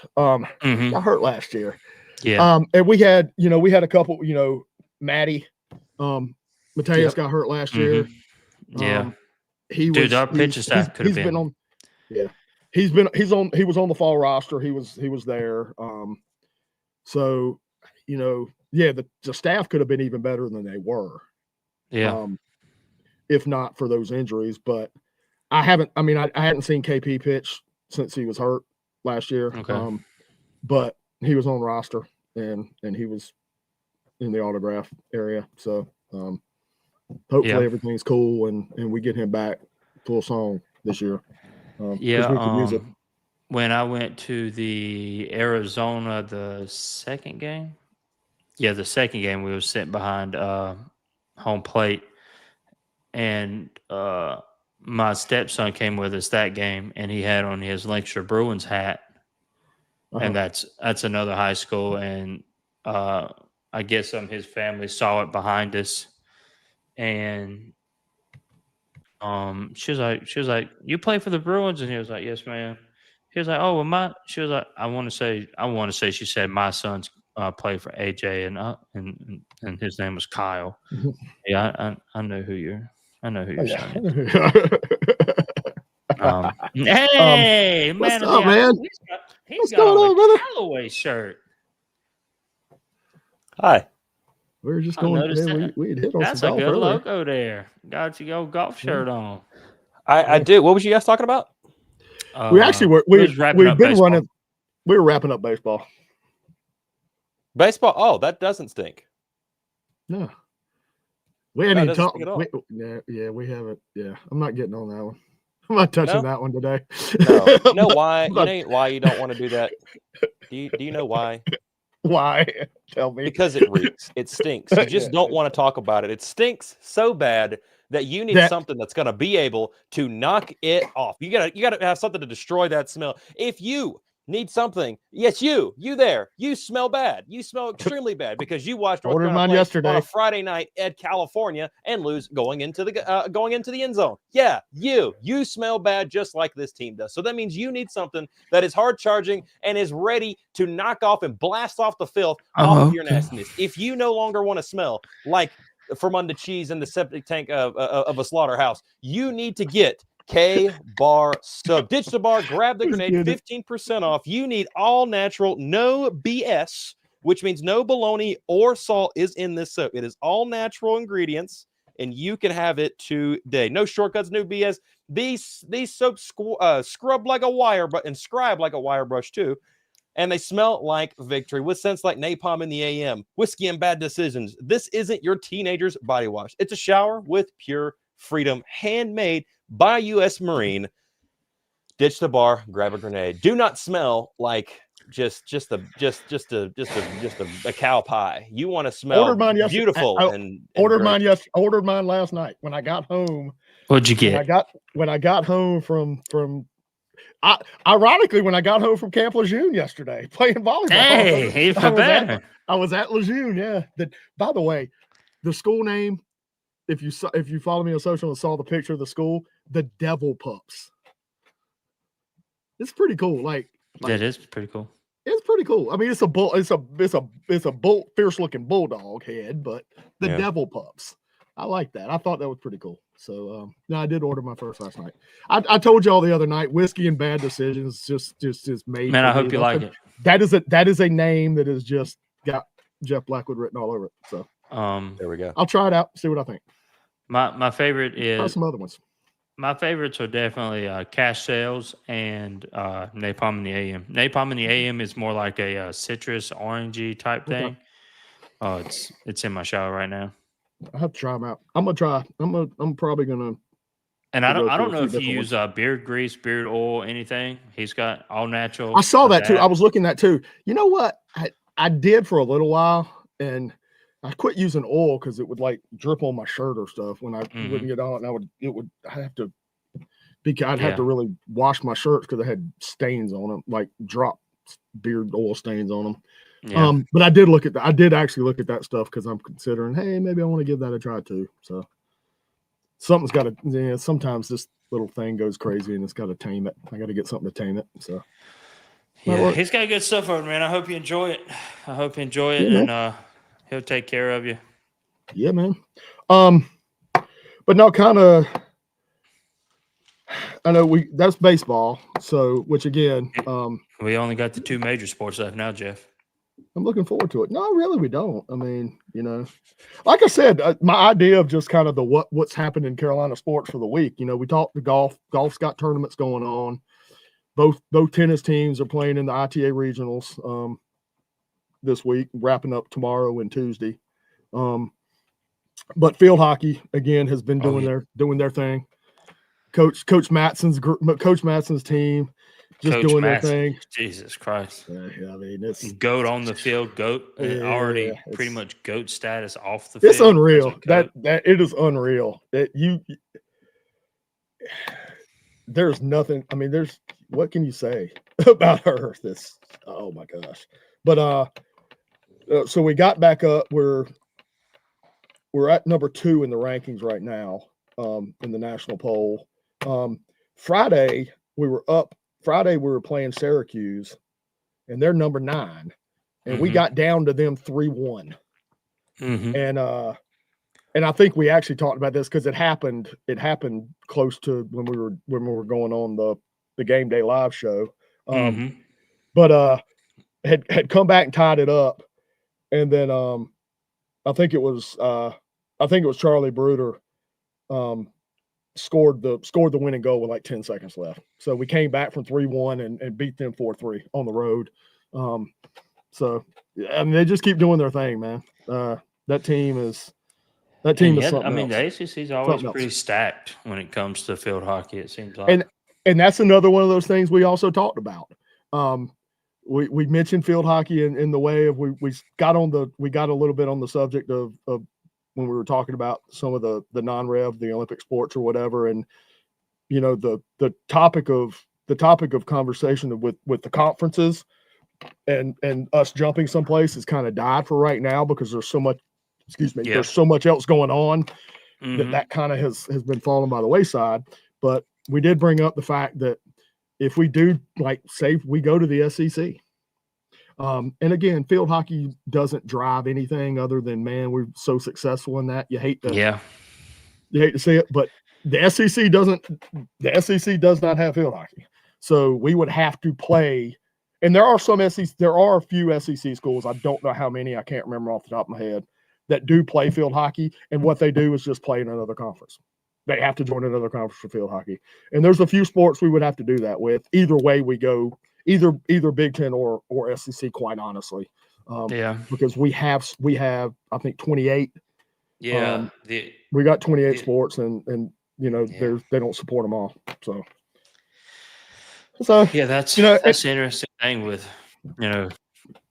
Speaker 2: He got hurt last year. And we had a couple. Maddie, Mateus got hurt last year.
Speaker 1: Our pitching staff could have been.
Speaker 2: He was on the fall roster. He was there. So, the staff could have been even better than they were. If not for those injuries. But I hadn't seen KP pitch since he was hurt last year. But he was on roster and he was in the autograph area. So hopefully everything's cool and we get him back full song this year.
Speaker 1: When I went to the Arizona, the second game, we were sitting behind home plate, and my stepson came with us that game, and he had on his Lancashire Bruins hat, and that's another high school, and I guess some of his family saw it behind us, and she was like, "You play for the Bruins?" And he was like, "Yes, ma'am." He was like, "Oh, well, she was like, I want to say she said my son's play for AJ and his name was Kyle." Yeah, I know who your son is. Hey,
Speaker 2: what's up, man?
Speaker 1: He's
Speaker 2: What's
Speaker 1: got
Speaker 2: going
Speaker 1: on
Speaker 2: on,
Speaker 1: the
Speaker 2: brother?
Speaker 1: Callaway shirt.
Speaker 3: Hi.
Speaker 2: We were just
Speaker 1: I
Speaker 2: going.
Speaker 1: noticed
Speaker 2: Yeah,
Speaker 1: that.
Speaker 2: we had hit on
Speaker 1: That's
Speaker 2: some
Speaker 1: a
Speaker 2: golf
Speaker 1: good
Speaker 2: earlier.
Speaker 1: logo there. Got your old golf shirt on.
Speaker 3: I do. What was you guys talking about?
Speaker 2: We actually were.
Speaker 1: was wrapping
Speaker 2: We've
Speaker 1: up
Speaker 2: been
Speaker 1: baseball.
Speaker 2: running. We were wrapping up baseball.
Speaker 3: Baseball. Oh, that doesn't stink.
Speaker 2: No, we hadn't even talked.
Speaker 3: Stink at all.
Speaker 2: Yeah, we haven't. Yeah, I'm not getting on that one. I'm not touching that one today.
Speaker 3: No. You know why? You know why you don't want to do that? Do you know why?
Speaker 2: Why? Tell me.
Speaker 3: Because it reeks. It stinks. You just don't want to talk about it. It stinks so bad that you need something that's going to be able to knock it off. You gotta have something to destroy that smell. If you need something, yes, you there, you smell bad. You smell extremely bad because you watched North Carolina play
Speaker 2: yesterday
Speaker 3: on a Friday night at California and lose going into the end zone. Yeah, you smell bad just like this team does. So that means you need something that is hard charging and is ready to knock off and blast off the filth off of your nastiness. If you no longer want to smell like fermented cheese in the septic tank of a slaughterhouse, you need to get K-Bar soap. Ditch the bar, grab the grenade, 15% off. You need all natural, no BS, which means no bologna or salt is in this soap. It is all natural ingredients, and you can have it today. No shortcuts, no BS. These soaps scrub like a wire, but and scribe like a wire brush too. And they smell like victory with scents like napalm in the AM, whiskey and bad decisions. This isn't your teenager's body wash. It's a shower with pure freedom, handmade by U.S. Marine. Ditch the bar, grab a grenade. Do not smell like just a cow pie. You want to smell beautiful.
Speaker 2: Ordered mine last night when I got home.
Speaker 1: What'd you get?
Speaker 2: When I got home from ironically, when I got home from Camp Lejeune yesterday, playing volleyball.
Speaker 1: Hey,
Speaker 2: I was at Lejeune. Yeah. By the way, the school name, if you follow me on social and saw the picture of the school, the Devil Pups. It's pretty cool. Like
Speaker 1: that is pretty cool.
Speaker 2: It's pretty cool. I mean, it's a bull. It's a bull, fierce looking bulldog head, but the Devil Pups. I like that. I thought that was pretty cool. So no, I did order my first last night. I told y'all the other night, whiskey and bad decisions just made.
Speaker 1: Man, I hope you like it.
Speaker 2: That is a name that has just got Jeff Blackwood written all over it. So
Speaker 3: there we go.
Speaker 2: I'll try it out, see what I think.
Speaker 1: My favorite is
Speaker 2: try some other ones.
Speaker 1: My favorites are definitely Cash Sales and Napalm in the AM. Napalm in the AM is more like a citrus orangey type thing. Oh, it's in my shower right now.
Speaker 2: I have to try them out. I'm probably gonna.
Speaker 1: And I don't know if you use beard grease, beard oil, anything. He's got all natural.
Speaker 2: I saw that too. I was looking at that too. You know what? I did for a little while, and I quit using oil because it would like drip on my shirt or stuff when I wouldn't get on, and I'd have to really wash my shirts because I had stains on them, like drop beard oil stains on them. Yeah. But I did actually look at that stuff because I'm considering, hey, maybe I want to give that a try too. So something's got to, sometimes this little thing goes crazy and it's got to tame it. I got to get something to tame it. So
Speaker 1: yeah, he's got good stuff on it, man. I hope you enjoy it. And he'll take care of you.
Speaker 2: Yeah, man. But no, kind of. I know that's baseball. So, which again,
Speaker 1: we only got the two major sports left now, Jeff.
Speaker 2: I'm looking forward to it. No, really, we don't. I mean, like I said, my idea of just kind of what's happened in Carolina sports for the week. We talked to golf. Golf's got tournaments going on. Both tennis teams are playing in the ITA regionals this week, wrapping up tomorrow and Tuesday. But field hockey again has been doing their thing. Coach Matson's team just doing their thing.
Speaker 1: Jesus Christ!
Speaker 2: Yeah, I mean, it's
Speaker 1: goat on the field, already pretty much goat status off the
Speaker 2: field. It's unreal. That it is unreal that there's nothing. I mean, what can you say about her? Oh my gosh! But so we got back up. We're at number 2 in the rankings right now in the national poll. Friday we were playing Syracuse, and they're number 9, and we got down to them 3-1. And I think we actually talked about this because it happened close to when we were going on the Game Day live show. but had come back and tied it up, and then I think it was Charlie Bruder scored the winning goal with like 10 seconds left. So we came back from 3-1 and beat them 4-3 on the road. So I mean, they just keep doing their thing, man. That team is something
Speaker 1: I mean,
Speaker 2: else.
Speaker 1: the ACC is always pretty stacked when it comes to field hockey, it seems like.
Speaker 2: And that's another one of those things we also talked about. We mentioned field hockey in the way of we got a little bit on the subject of when we were talking about some of the non-rev, the Olympic sports or whatever, and you know the topic of conversation with the conferences and us jumping someplace has kind of died for right now because there's so much. There's so much else going on that kind of has been falling by the wayside. But we did bring up the fact that if we do, like, say we go to the SEC, and again, field hockey doesn't drive anything other than, man, we're so successful in that. You hate to see it, but the SEC does not have field hockey. So we would have to play, and there are a few SEC schools. I don't know how many, I can't remember off the top of my head, that do play field hockey, and what they do is just play in another conference. They have to join another conference for field hockey. And there's a few sports we would have to do that with. Either way we go, either Big Ten or SEC, quite honestly. Because we have I think 28.
Speaker 1: Yeah.
Speaker 2: We got 28 sports, and you know, they don't support them all. So
Speaker 1: yeah, that's the interesting thing with, you know,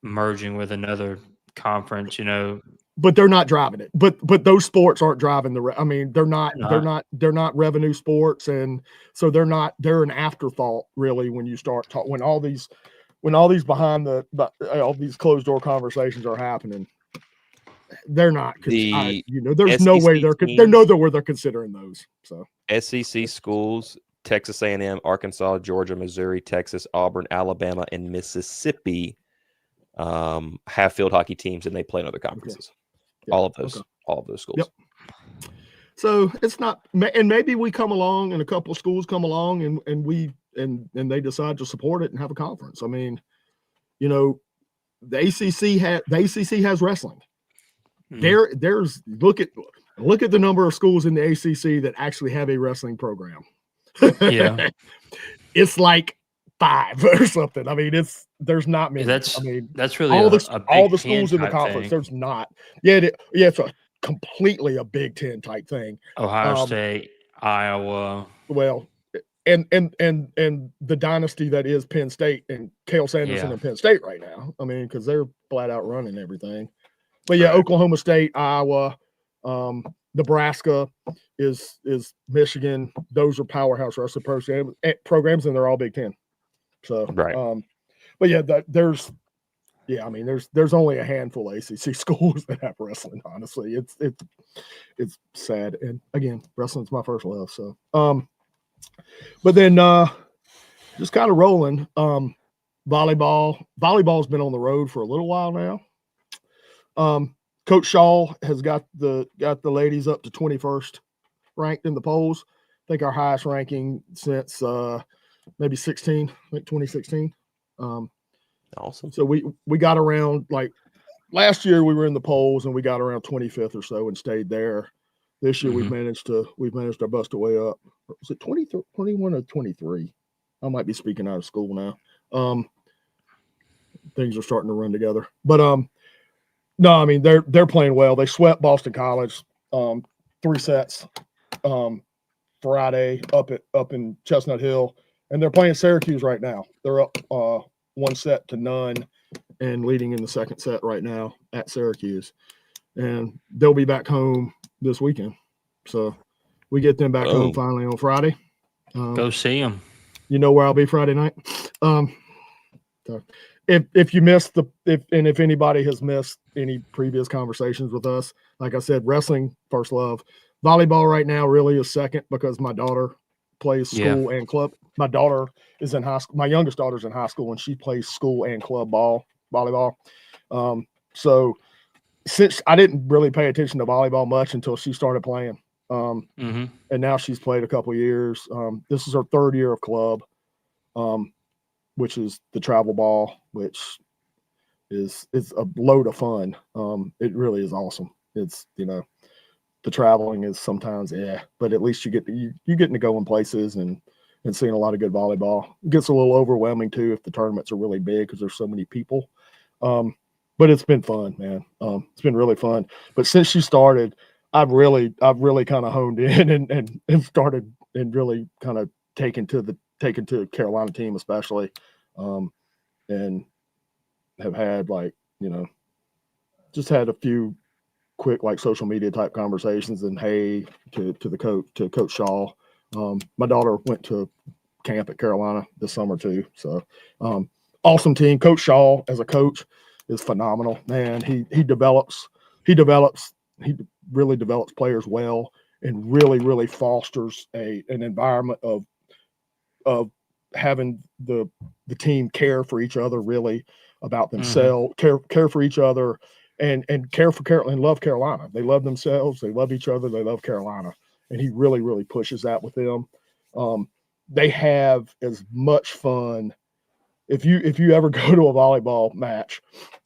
Speaker 1: merging with another conference, you know.
Speaker 2: But they're not driving it. But those sports aren't driving they're not revenue sports, and so they're an afterthought really when you start when all these behind all these closed door conversations are happening. They're not, there's
Speaker 3: SEC
Speaker 2: no way they're considering those. So
Speaker 3: SEC schools, Texas A&M, Arkansas, Georgia, Missouri, Texas, Auburn, Alabama, and Mississippi have field hockey teams, and they play in other conferences. Yeah, all of those schools.
Speaker 2: Yep. So it's not, and maybe we come along and a couple of schools come along and they decide to support it and have a conference. I mean, you know, the ACC has wrestling. There's look at the number of schools in the ACC that actually have a wrestling program.
Speaker 1: Yeah.
Speaker 2: It's like 5 or something. I mean, there's not many.
Speaker 1: That's really
Speaker 2: all the
Speaker 1: big
Speaker 2: schools in the conference.
Speaker 1: Thing.
Speaker 2: There's not. It's a completely a Big Ten type thing.
Speaker 1: Ohio State, Iowa.
Speaker 2: Well, and the dynasty that is Penn State and Cale Sanderson and Penn State right now. I mean, because they're flat out running everything. But yeah, right. Oklahoma State, Iowa, Nebraska is Michigan. Those are powerhouse wrestling programs, and they're all Big Ten. So,
Speaker 3: right.
Speaker 2: But yeah, there's only a handful of ACC schools that have wrestling. Honestly, it's sad. And again, wrestling's my first love. So, but then just kind of rolling. Volleyball's been on the road for a little while now. Coach Shaw has got the ladies up to 21st ranked in the polls. I think our highest ranking since maybe 2016.
Speaker 3: Awesome.
Speaker 2: So we got around, like, last year we were in the polls and we got around 25th or so and stayed there. This year we've managed to bust our way up. Was it 21 or 23? I might be speaking out of school now. Things are starting to run together. But no, I mean, they're playing well. They swept Boston College 3 sets Friday up in Chestnut Hill, and they're playing Syracuse right now. They're up 1-0 and leading in the second set right now at Syracuse, and they'll be back home this weekend. So we get them back home finally on Friday.
Speaker 1: Go see them.
Speaker 2: You know where I'll be Friday night. So if you missed if anybody has missed any previous conversations with us, like I said, wrestling first love. Volleyball right now really is second because my daughter plays school and club. My daughter is in high school. My youngest daughter's in high school and she plays school and club volleyball. So since I didn't really pay attention to volleyball much until she started playing. And now she's played a couple of years. This is her 3rd year of club. which is the travel ball, which is a load of fun. It really is awesome. It's, the traveling is sometimes, but at least you getting to go in places and seeing a lot of good volleyball. It gets a little overwhelming too if the tournaments are really big because there's so many people. But it's been fun, man. It's been really fun. But since she started, I've really kind of honed in and started and really kind of taken to Carolina team especially, and have had just had a few quick social media type conversations and hey to Coach Shaw. My daughter went to camp at Carolina this summer too. So awesome team. Coach Shaw as a coach is phenomenal, man. He really develops players well and really fosters an environment of having the team care for each other, really about themselves, care for each other, and care for Carolina and love Carolina. They love themselves, they love each other, they love Carolina, and he really pushes that with them. They have as much fun. If you ever go to a volleyball match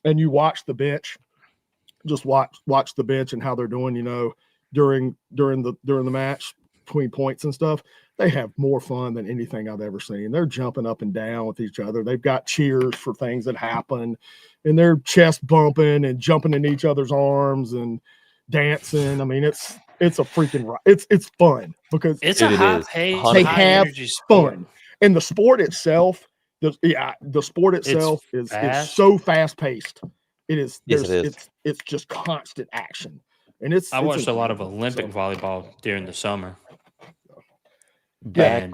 Speaker 2: and you watch the bench, just watch the bench and how they're doing, during the match between points and stuff. They have more fun than anything I've ever seen. They're jumping up and down with each other. They've got cheers for things that happen, and they're chest bumping and jumping in each other's arms and dancing. I mean, it's a freaking it's fun because
Speaker 1: it's a high pace,
Speaker 2: they
Speaker 1: high
Speaker 2: have
Speaker 1: energy sport.
Speaker 2: fun, and the sport itself, is so fast paced. It is.
Speaker 3: Yes, it is.
Speaker 2: It's just constant action, and I
Speaker 1: watched a lot of Olympic volleyball during the summer.
Speaker 3: Back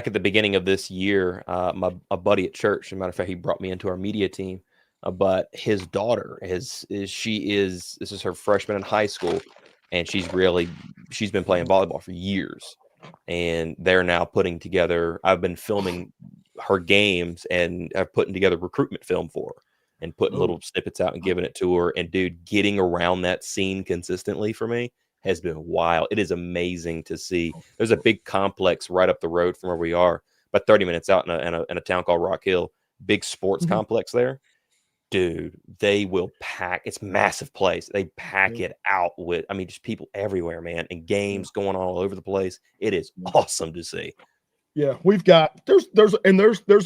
Speaker 3: at the beginning of this year, a buddy at church, as a matter of fact, he brought me into our media team. But his daughter this is her freshman in high school, and she's been playing volleyball for years, and they're now putting together. I've been filming her games, and I've putting together recruitment film for her, and putting little snippets out and giving it to her. And dude, getting around that scene consistently for me has been wild. It is amazing to see. There's a big complex right up the road from where we are, about 30 minutes out in a town called Rock Hill. Big sports complex there. Dude, they will pack. It's a massive place. They pack it out with, just people everywhere, man, and games going on all over the place. It is awesome to see.
Speaker 2: Yeah, we've got there's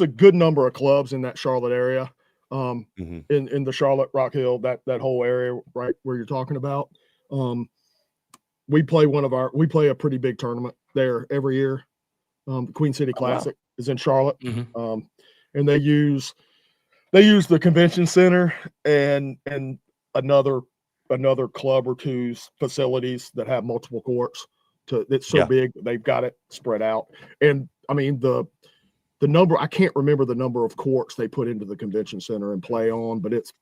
Speaker 2: a good number of clubs in that Charlotte area, in the Charlotte Rock Hill, that whole area right where you're talking about. We play a pretty big tournament there every year. The Queen City Classic is in Charlotte, and they use the convention center and another club or two's facilities that have multiple courts. It's so big they've got it spread out. And the number, I can't remember the number of courts they put into the convention center and play on, but it's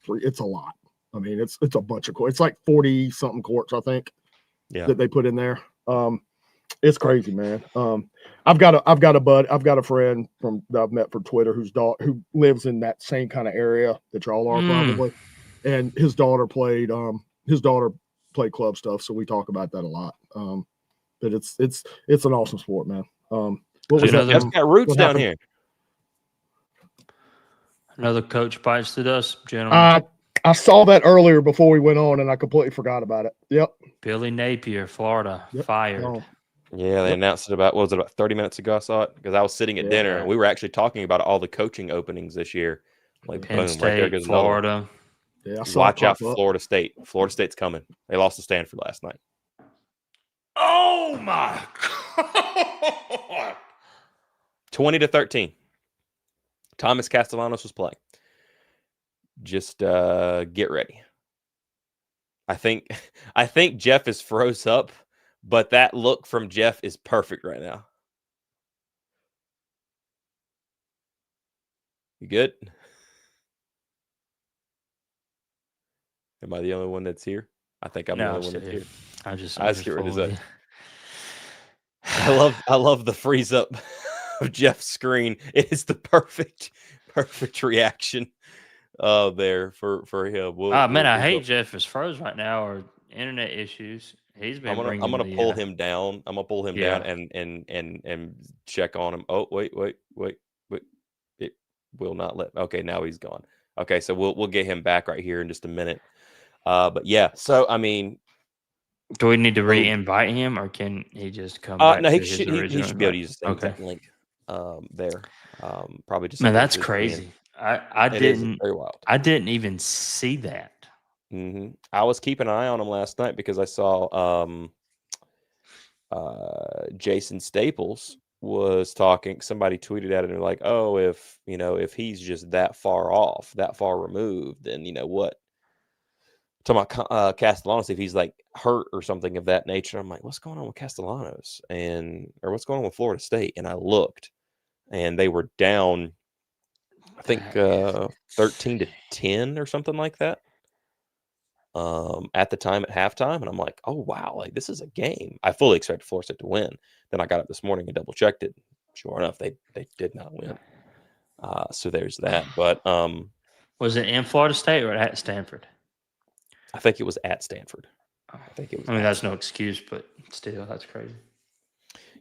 Speaker 2: a lot. It's a bunch of courts. It's like 40 something courts, I think. That they put in there. It's crazy, man. I've got a friend that I've met from Twitter who lives in that same kind of area that y'all are probably, and his daughter played club stuff, so we talk about that a lot. But it's an awesome sport, man. What was that?
Speaker 3: That's got roots down here.
Speaker 1: Another coach bites the dust, gentlemen.
Speaker 2: I saw that earlier before we went on, and I completely forgot about it. Yep.
Speaker 1: Billy Napier, Florida, fired.
Speaker 2: Oh.
Speaker 3: Yeah, they announced it about 30 minutes ago? I saw it because I was sitting at dinner, and we were actually talking about all the coaching openings this year.
Speaker 1: Penn boom, State, right there goes Florida.
Speaker 2: Yeah,
Speaker 3: watch out for Florida State. Florida State's coming. They lost to Stanford last night.
Speaker 1: Oh my God!
Speaker 3: 20-13. Thomas Castellanos was playing. Just get ready. I think Jeff is froze up, but that look from Jeff is perfect right now. You good? Am I the only one that's here? I think I'm the only one that's here.
Speaker 1: I just
Speaker 3: hear it. I love the freeze up of Jeff's screen. It is the perfect reaction there for him.
Speaker 1: I hate Jeff is froze right now or internet issues. He's been.
Speaker 3: I'm gonna pull him down. I'm gonna pull him down and check on him. Oh wait. will not let. Okay, now he's gone. Okay, so we'll get him back right here in just a minute. But yeah, so I mean,
Speaker 1: Do we need to re-invite him, or can he just come back
Speaker 3: no,
Speaker 1: to
Speaker 3: he
Speaker 1: his
Speaker 3: should
Speaker 1: original?
Speaker 3: he should be able to use the same
Speaker 1: Okay.
Speaker 3: exact link there. Probably just
Speaker 1: Man,
Speaker 3: go
Speaker 1: that's
Speaker 3: to ESPN.
Speaker 1: crazy. I
Speaker 3: It is. It's
Speaker 1: didn't
Speaker 3: very wild.
Speaker 1: I didn't even see that.
Speaker 3: I was keeping an eye on him last night because I saw Jason Staples was talking. Somebody tweeted at it and like, oh, if he's just that far off, that far removed, then you know what? Talking about Castellanos, if he's like hurt or something of that nature. I'm like, what's going on with Castellanos or what's going on with Florida State? And I looked, and they were down, I think 13-10 or something like that. At the time at halftime, and I'm like, oh wow, like this is a game. I fully expected Florida State to win. Then I got up this morning and double checked it. Sure enough, they did not win. So there's that. But
Speaker 1: was it in Florida State or at Stanford?
Speaker 3: I think it was at Stanford. I think it was.
Speaker 1: I mean, that's no excuse, but still, that's crazy.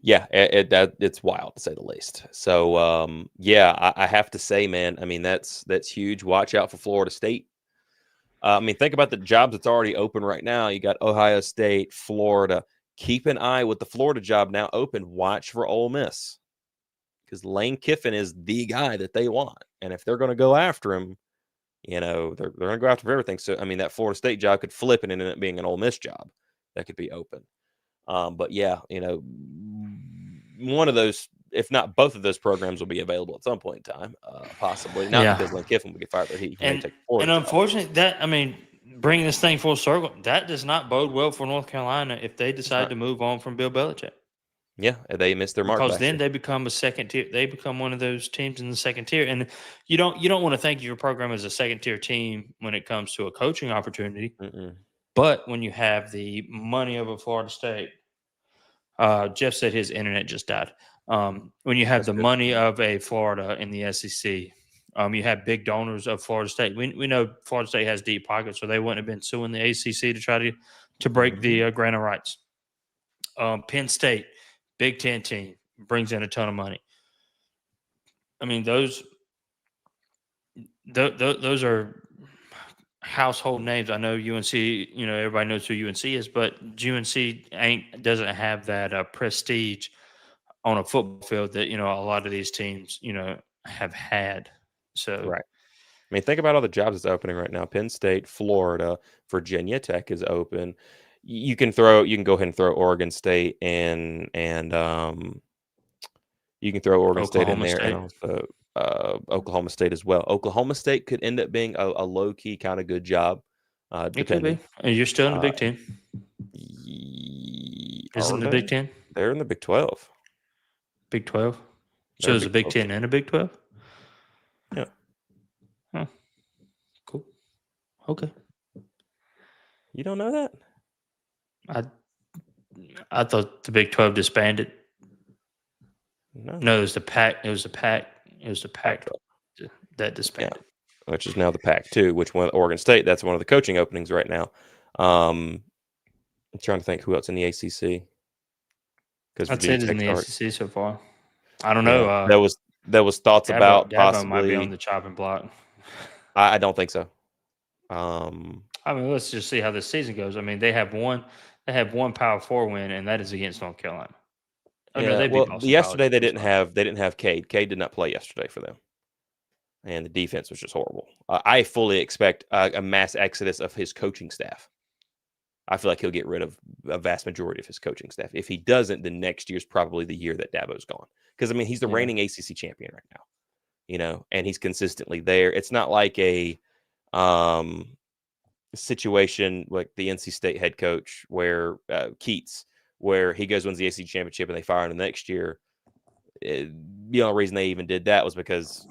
Speaker 3: Yeah, it's wild to say the least. So yeah, I have to say, man, I mean that's huge. Watch out for Florida State. I mean, think about the jobs that's already open right now. You got Ohio State, Florida. Keep an eye with the Florida job now open. Watch for Ole Miss because Lane Kiffin is the guy that they want. And if they're going to go after him, they're going to go after everything. So, I mean, that Florida State job could flip and end up being an Ole Miss job that could be open. But yeah, one of those, if not both of those programs will be available at some point in time, possibly. Not because Lane Kiffin will get fired, but he may take
Speaker 1: and unfortunately, bringing this thing full circle, that does not bode well for North Carolina if they decide to move on from Bill Belichick.
Speaker 3: Yeah, they missed their mark.
Speaker 1: Because then they become a second tier. They become one of those teams in the second tier, and you don't want to think of your program as a second tier team when it comes to a coaching opportunity. But when you have the money of a Florida State, Jeff said his internet just died. When you have the money of a Florida in the SEC, you have big donors of Florida State. We know Florida State has deep pockets, so they wouldn't have been suing the ACC to try to break the grant of rights. Penn State, Big Ten team, brings in a ton of money. I mean, those are household names. I know UNC, everybody knows who UNC is, but UNC doesn't have that prestige on a football field that, a lot of these teams, have had. So,
Speaker 3: right. I mean, think about all the jobs that's opening right now. Penn State, Florida, Virginia Tech is open. You can go ahead and throw Oregon State and you can throw Oregon State in there, and also Oklahoma State as well. Oklahoma State could end up being a low key kind of good job.
Speaker 1: It could be. And you're still in the Big Ten. Isn't the Big Ten?
Speaker 3: They're in the Big 12.
Speaker 1: Big 12. So there's a Big 10 and a Big 12.
Speaker 3: Yeah.
Speaker 1: Huh. Cool. Okay.
Speaker 3: You don't know that?
Speaker 1: I thought the Big 12 disbanded. No, it was the Pac. It was the Pac that disbanded.
Speaker 3: Yeah. Which is now the Pac-2, which one Oregon State, that's one of the coaching openings right now. I'm trying to think who else in the ACC.
Speaker 1: I'd say it's in the ACC so far. I don't know.
Speaker 3: There was thoughts about
Speaker 1: Dabo
Speaker 3: possibly
Speaker 1: might be on the chopping block.
Speaker 3: I don't think so.
Speaker 1: I mean, let's just see how this season goes. I mean, they have one Power 4 win, and that is against North Carolina.
Speaker 3: Yesterday they didn't have Cade. Cade did not play yesterday for them, and the defense was just horrible. I fully expect a mass exodus of his coaching staff. I feel like he'll get rid of a vast majority of his coaching staff. If he doesn't, then next year's probably the year that Dabo's gone. Because, I mean, he's the reigning ACC champion right now, and he's consistently there. It's not like a situation like the NC State head coach where Keats, where he goes wins the ACC championship and they fire him the next year. The only reason they even did that was because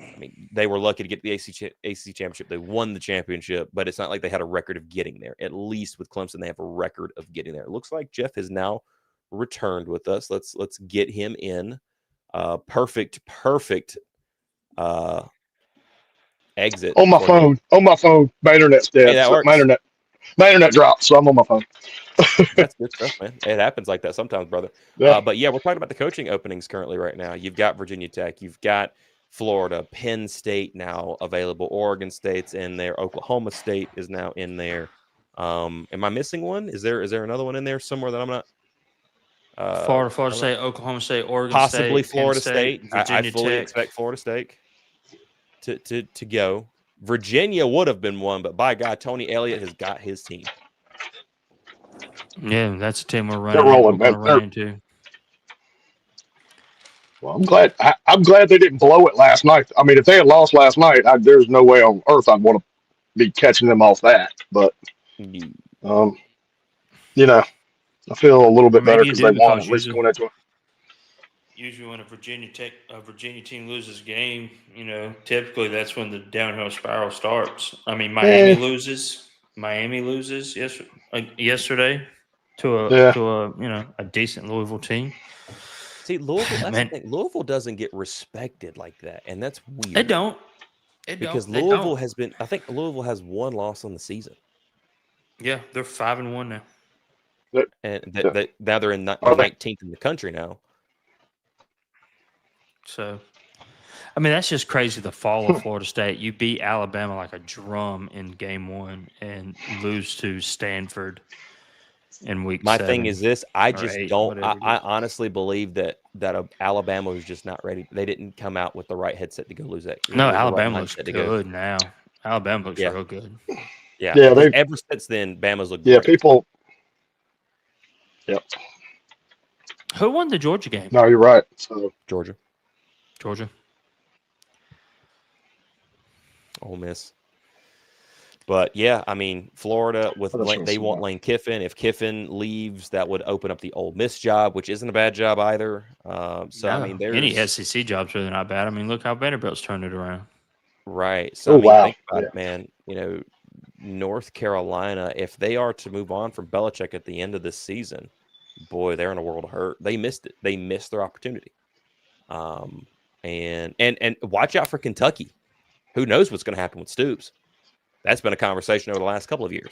Speaker 3: they were lucky to get the ACC championship. They won the championship, but it's not like they had a record of getting there. At least with Clemson, they have a record of getting there. It looks like Jeff has now returned with us. Let's get him in. Perfect exit
Speaker 2: on my phone. My internet's dead.
Speaker 3: Hey,
Speaker 2: so my internet dropped, so I'm on my phone.
Speaker 3: That's good stuff, man. It happens like that sometimes, brother.
Speaker 2: Yeah.
Speaker 3: But yeah, we're talking about the coaching openings currently right now. You've got Virginia Tech. You've got Florida, Penn State now available, Oregon State's in there, Oklahoma State is now in there. Am I missing one? Is there another one in there somewhere that I'm not?
Speaker 1: Florida State, Oklahoma State, Oregon
Speaker 3: Possibly
Speaker 1: State,
Speaker 3: Florida
Speaker 1: Penn State,
Speaker 3: State. I
Speaker 1: Virginia
Speaker 3: fully
Speaker 1: Tech.
Speaker 3: expect Florida State to go. Virginia would have been one, but by God, Tony Elliott has got his team.
Speaker 1: Yeah, that's a team we're
Speaker 2: They're
Speaker 1: running.
Speaker 2: rolling,
Speaker 1: We're
Speaker 2: man.
Speaker 1: run into.
Speaker 2: Well, I'm glad. I'm glad they didn't blow it last night. I mean, if they had lost last night, there's no way on earth I'd want to be catching them off that. But you know, I feel a little bit better because they won at least going into it.
Speaker 1: Usually, when a Virginia team loses a game, typically that's when the downhill spiral starts. I mean, Miami loses yesterday to a decent Louisville team.
Speaker 3: See, Louisville. That's the thing. Louisville doesn't get respected like that, and that's weird.
Speaker 1: They don't.
Speaker 3: Because Louisville has been. I think Louisville has one loss on the season.
Speaker 1: Yeah, they're 5-1 now.
Speaker 3: And now they're in 19th in the country now.
Speaker 1: So, I mean, that's just crazy. The fall of Florida State. You beat Alabama like a drum in game 1 and lose to Stanford in week 7.
Speaker 3: My thing is this: I just don't. I honestly believe that Alabama was just not ready. They didn't come out with the right headset to go lose that.
Speaker 1: No, Alabama looks good now. Alabama looks real good.
Speaker 3: Yeah. Ever since then, Bama's looked
Speaker 2: great.
Speaker 3: People.
Speaker 2: Yep.
Speaker 1: Who won the Georgia game?
Speaker 2: No, you're right. So
Speaker 3: Georgia. Ole Miss. But yeah, I mean, Florida they want Lane Kiffin. If Kiffin leaves, that would open up the Ole Miss job, which isn't a bad job either. I mean, there's
Speaker 1: any SEC job's really not bad. I mean, look how Vanderbilt's turned it around.
Speaker 3: Right. So think about it, man. North Carolina, if they are to move on from Belichick at the end of this season, boy, they're in a world of hurt. They missed it. They missed their opportunity. And watch out for Kentucky. Who knows what's going to happen with Stoops? That's been a conversation over the last couple of years.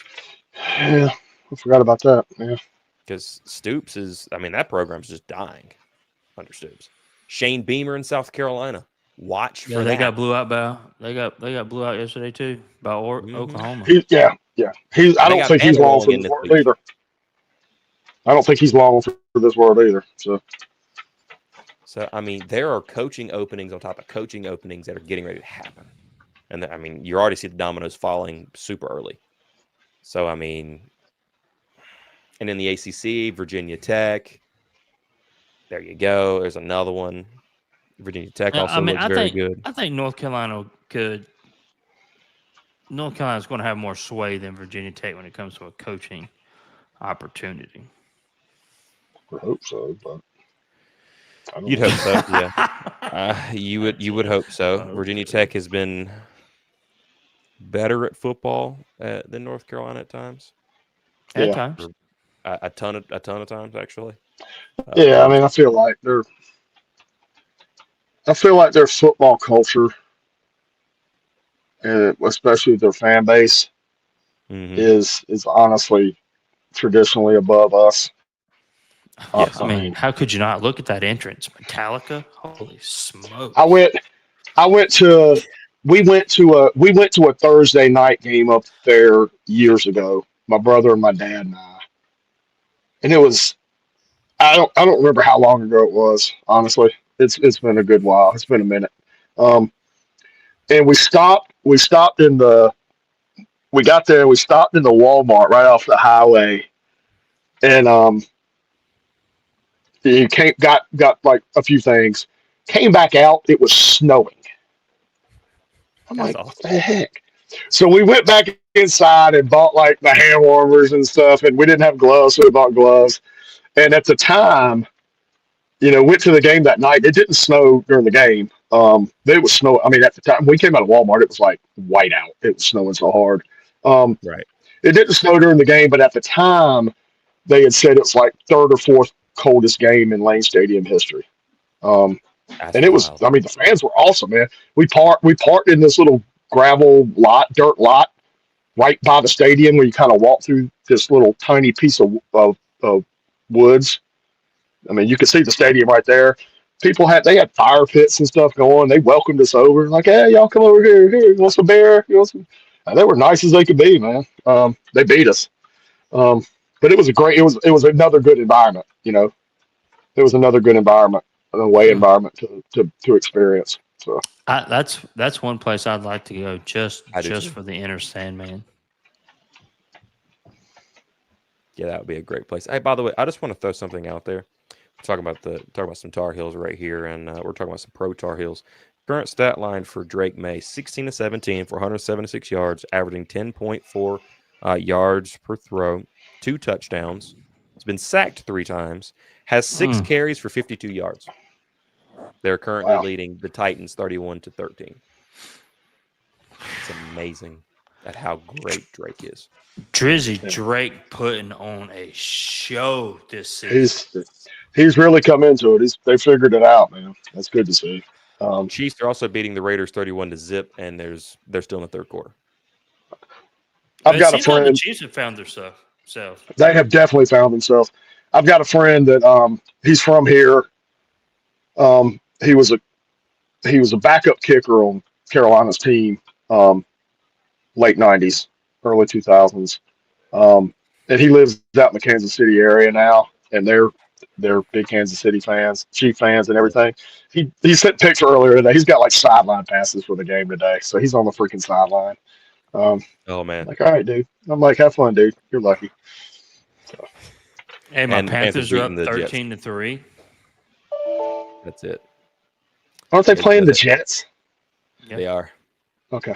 Speaker 2: Yeah, I forgot about that. Yeah,
Speaker 3: because Stoops that program's just dying under Stoops. Shane Beamer in South Carolina. Watch for that.
Speaker 1: They got blew out yesterday too by Oklahoma.
Speaker 2: I don't think he's long for this world either. I don't think he's long for this world either.
Speaker 3: So I mean, there are coaching openings on top of coaching openings that are getting ready to happen. And I mean, you already see the dominoes falling super early. So, I mean, and in the ACC, Virginia Tech, there you go. There's another one. Virginia Tech also looks very good.
Speaker 1: I think North Carolina's going to have more sway than Virginia Tech when it comes to a coaching opportunity.
Speaker 2: I hope so, but
Speaker 3: you'd hope so, yeah. You would hope so. Virginia Tech has been better at football than North Carolina at times.
Speaker 1: At times,
Speaker 3: a ton of times actually.
Speaker 2: I mean, I feel like their football culture, and especially their fan base, is honestly traditionally above us.
Speaker 1: Yes, I mean, how could you not look at that entrance? Metallica, holy smoke!
Speaker 2: We went to a Thursday night game up there years ago. My brother and my dad and I, and it was I don't remember how long ago it was. Honestly, it's been a good while. It's been a minute. And we got there and we stopped in the Walmart right off the highway, and you got like a few things. Came back out. It was snowing. I'm like, what the heck? So we went back inside and bought like the hand warmers and stuff, and we didn't have gloves, so we bought gloves. And at the time, went to the game that night. It didn't snow during the game. It was snow. I mean, at the time we came out of Walmart, it was like white out. It was snowing so hard.
Speaker 3: Right.
Speaker 2: It didn't snow during the game, but at the time, they had said it's like third or fourth coldest game in Lane Stadium history. And it was, I mean, the fans were awesome, man. We parked in this little gravel lot, dirt lot, right by the stadium where you kind of walk through this little tiny piece of woods. I mean, you could see the stadium right there. they had fire pits and stuff going. They welcomed us over, like, hey, y'all come over here. Here, you want some beer? You want some? And they were nice as they could be, man. They beat us, but it was another good environment. It was another good environment, an away environment to experience. So
Speaker 1: that's one place I'd like to go just
Speaker 3: too.
Speaker 1: for the inner Sandman.
Speaker 3: Yeah, that would be a great place. Hey, by the way, I just want to throw something out there. We're talking about some Tar Heels right here, and we're talking about some pro Tar Heels. Current stat line for Drake May: 16 to 17 for 176 yards, averaging 10.4 yards per throw, 2 touchdowns. He's been sacked 3 times. Has 6 carries for 52 yards. They're currently leading the Titans 31 to 13. It's amazing at how great Drake is.
Speaker 1: Drizzy Drake putting on a show this season.
Speaker 2: He's really come into it. They figured it out, man. That's good to see.
Speaker 3: Chiefs are also beating the Raiders 31 to zip, and they're still in the third quarter.
Speaker 2: I've got a friend.
Speaker 1: The Chiefs have found themselves.
Speaker 2: They have definitely found themselves. I've got a friend that he's from here. He was a backup kicker on Carolina's team, late '90s, early 2000s, and he lives out in the Kansas City area now. And they're big Kansas City fans, Chief fans, and everything. He sent a picture earlier today. He's got like sideline passes for the game today, so he's on the freaking sideline.
Speaker 3: Oh man!
Speaker 2: Like, all right, dude. I'm like, have fun, dude. You're lucky. So.
Speaker 1: Hey, my Panthers are up 13-3.
Speaker 3: That's it.
Speaker 2: Aren't they playing the Jets?
Speaker 3: Yep. They are.
Speaker 2: Okay.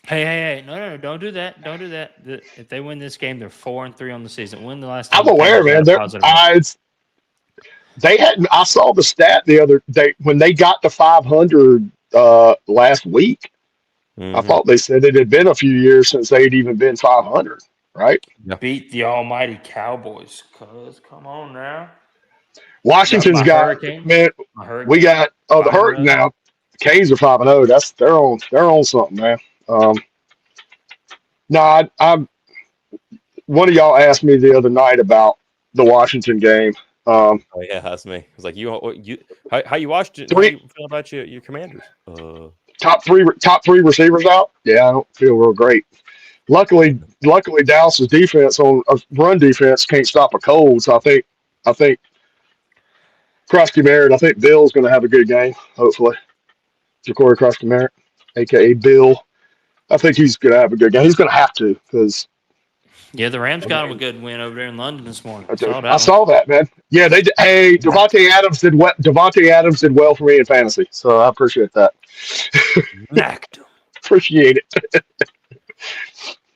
Speaker 1: Hey! No! Don't do that! Don't do that! If they win this game, they're 4-3 on the season. When the last time?
Speaker 2: I'm aware, man. They hadn't. I saw the stat the other day when they got to 500 last week. I thought they said it had been a few years since they'd even been 500. Right?
Speaker 1: Beat the almighty Cowboys. Cuz come on now.
Speaker 2: Washington's got man. We got the Hurricane now. The Canes are 5-0. That's they're on something, man. No, I'm. One of y'all asked me the other night about the Washington game.
Speaker 3: Oh yeah, that's me. It's like how you watched it? How you feel about your Commanders?
Speaker 2: Top three receivers out. Yeah, I don't feel real great. Luckily, Dallas's defense on run defense can't stop a cold. So I think Krusty Merritt. I think Bill's going to have a good game. Hopefully, Ja'Cory Krusty Merritt, aka Bill. I think he's going to have a good game. He's going to have to because.
Speaker 1: Yeah, the Rams got him a good win over there in London this morning.
Speaker 2: I saw that, man. Yeah, they. Hey, Devontae Adams did well for me in fantasy, so I appreciate that.
Speaker 1: Stacked him.
Speaker 2: Appreciate it.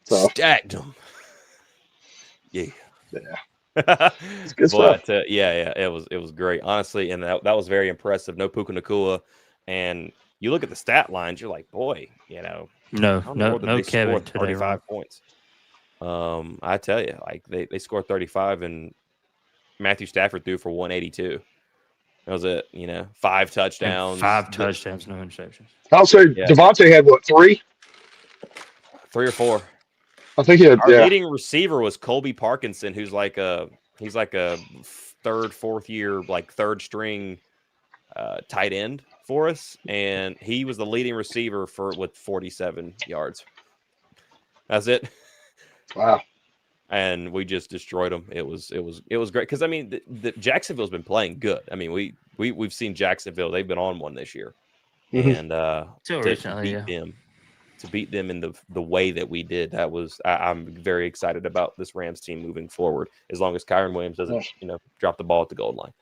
Speaker 3: Stacked him. Yeah.
Speaker 2: It's good stuff.
Speaker 3: It was great, honestly, and that was very impressive. No Puka Nacua, and you look at the stat lines, you're like, boy,
Speaker 1: no Kevin today.
Speaker 3: 35 points. I tell you, like they scored 35, and Matthew Stafford threw for 182. That was it. 5 touchdowns.
Speaker 1: 5 touchdowns, no interceptions.
Speaker 2: I'll say Devontae had what, 3?
Speaker 3: 3 or 4.
Speaker 2: I think he had.
Speaker 3: Our leading receiver was Colby Parkinson, who's like a 3rd, 4th year, like 3rd string tight end for us, and he was the leading receiver with 47 yards. That's it.
Speaker 2: Wow.
Speaker 3: And we just destroyed them. It was great because the Jacksonville's been playing good. I mean, we've seen Jacksonville; they've been on one this year, and to beat them in the way that we did, I'm very excited about this Rams team moving forward. As long as Kyron Williams doesn't drop the ball at the goal line,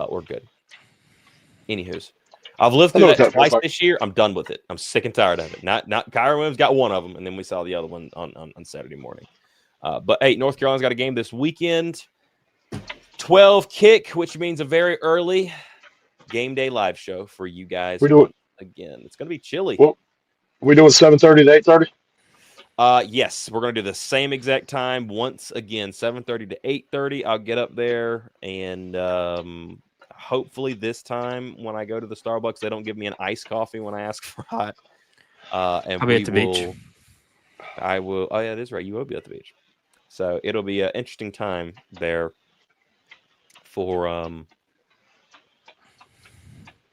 Speaker 3: we're good. Anywho's, I've lived through that twice this year. I'm done with it. I'm sick and tired of it. Not Kyron Williams got one of them, and then we saw the other one on Saturday morning. But hey, North Carolina's got a game this weekend. 12 kick, which means a very early game day live show for you guys.
Speaker 2: We do it
Speaker 3: again. It's going to be chilly.
Speaker 2: Well, we doing 7:30 to 8:30?
Speaker 3: Yes, we're going to do the same exact time once again, 7:30 to 8:30. I'll get up there, and hopefully this time when I go to the Starbucks, they don't give me an iced coffee when I ask for hot. And
Speaker 1: I'll be at the beach.
Speaker 3: I will. Oh yeah, it is right. You will be at the beach. So it'll be an interesting time there for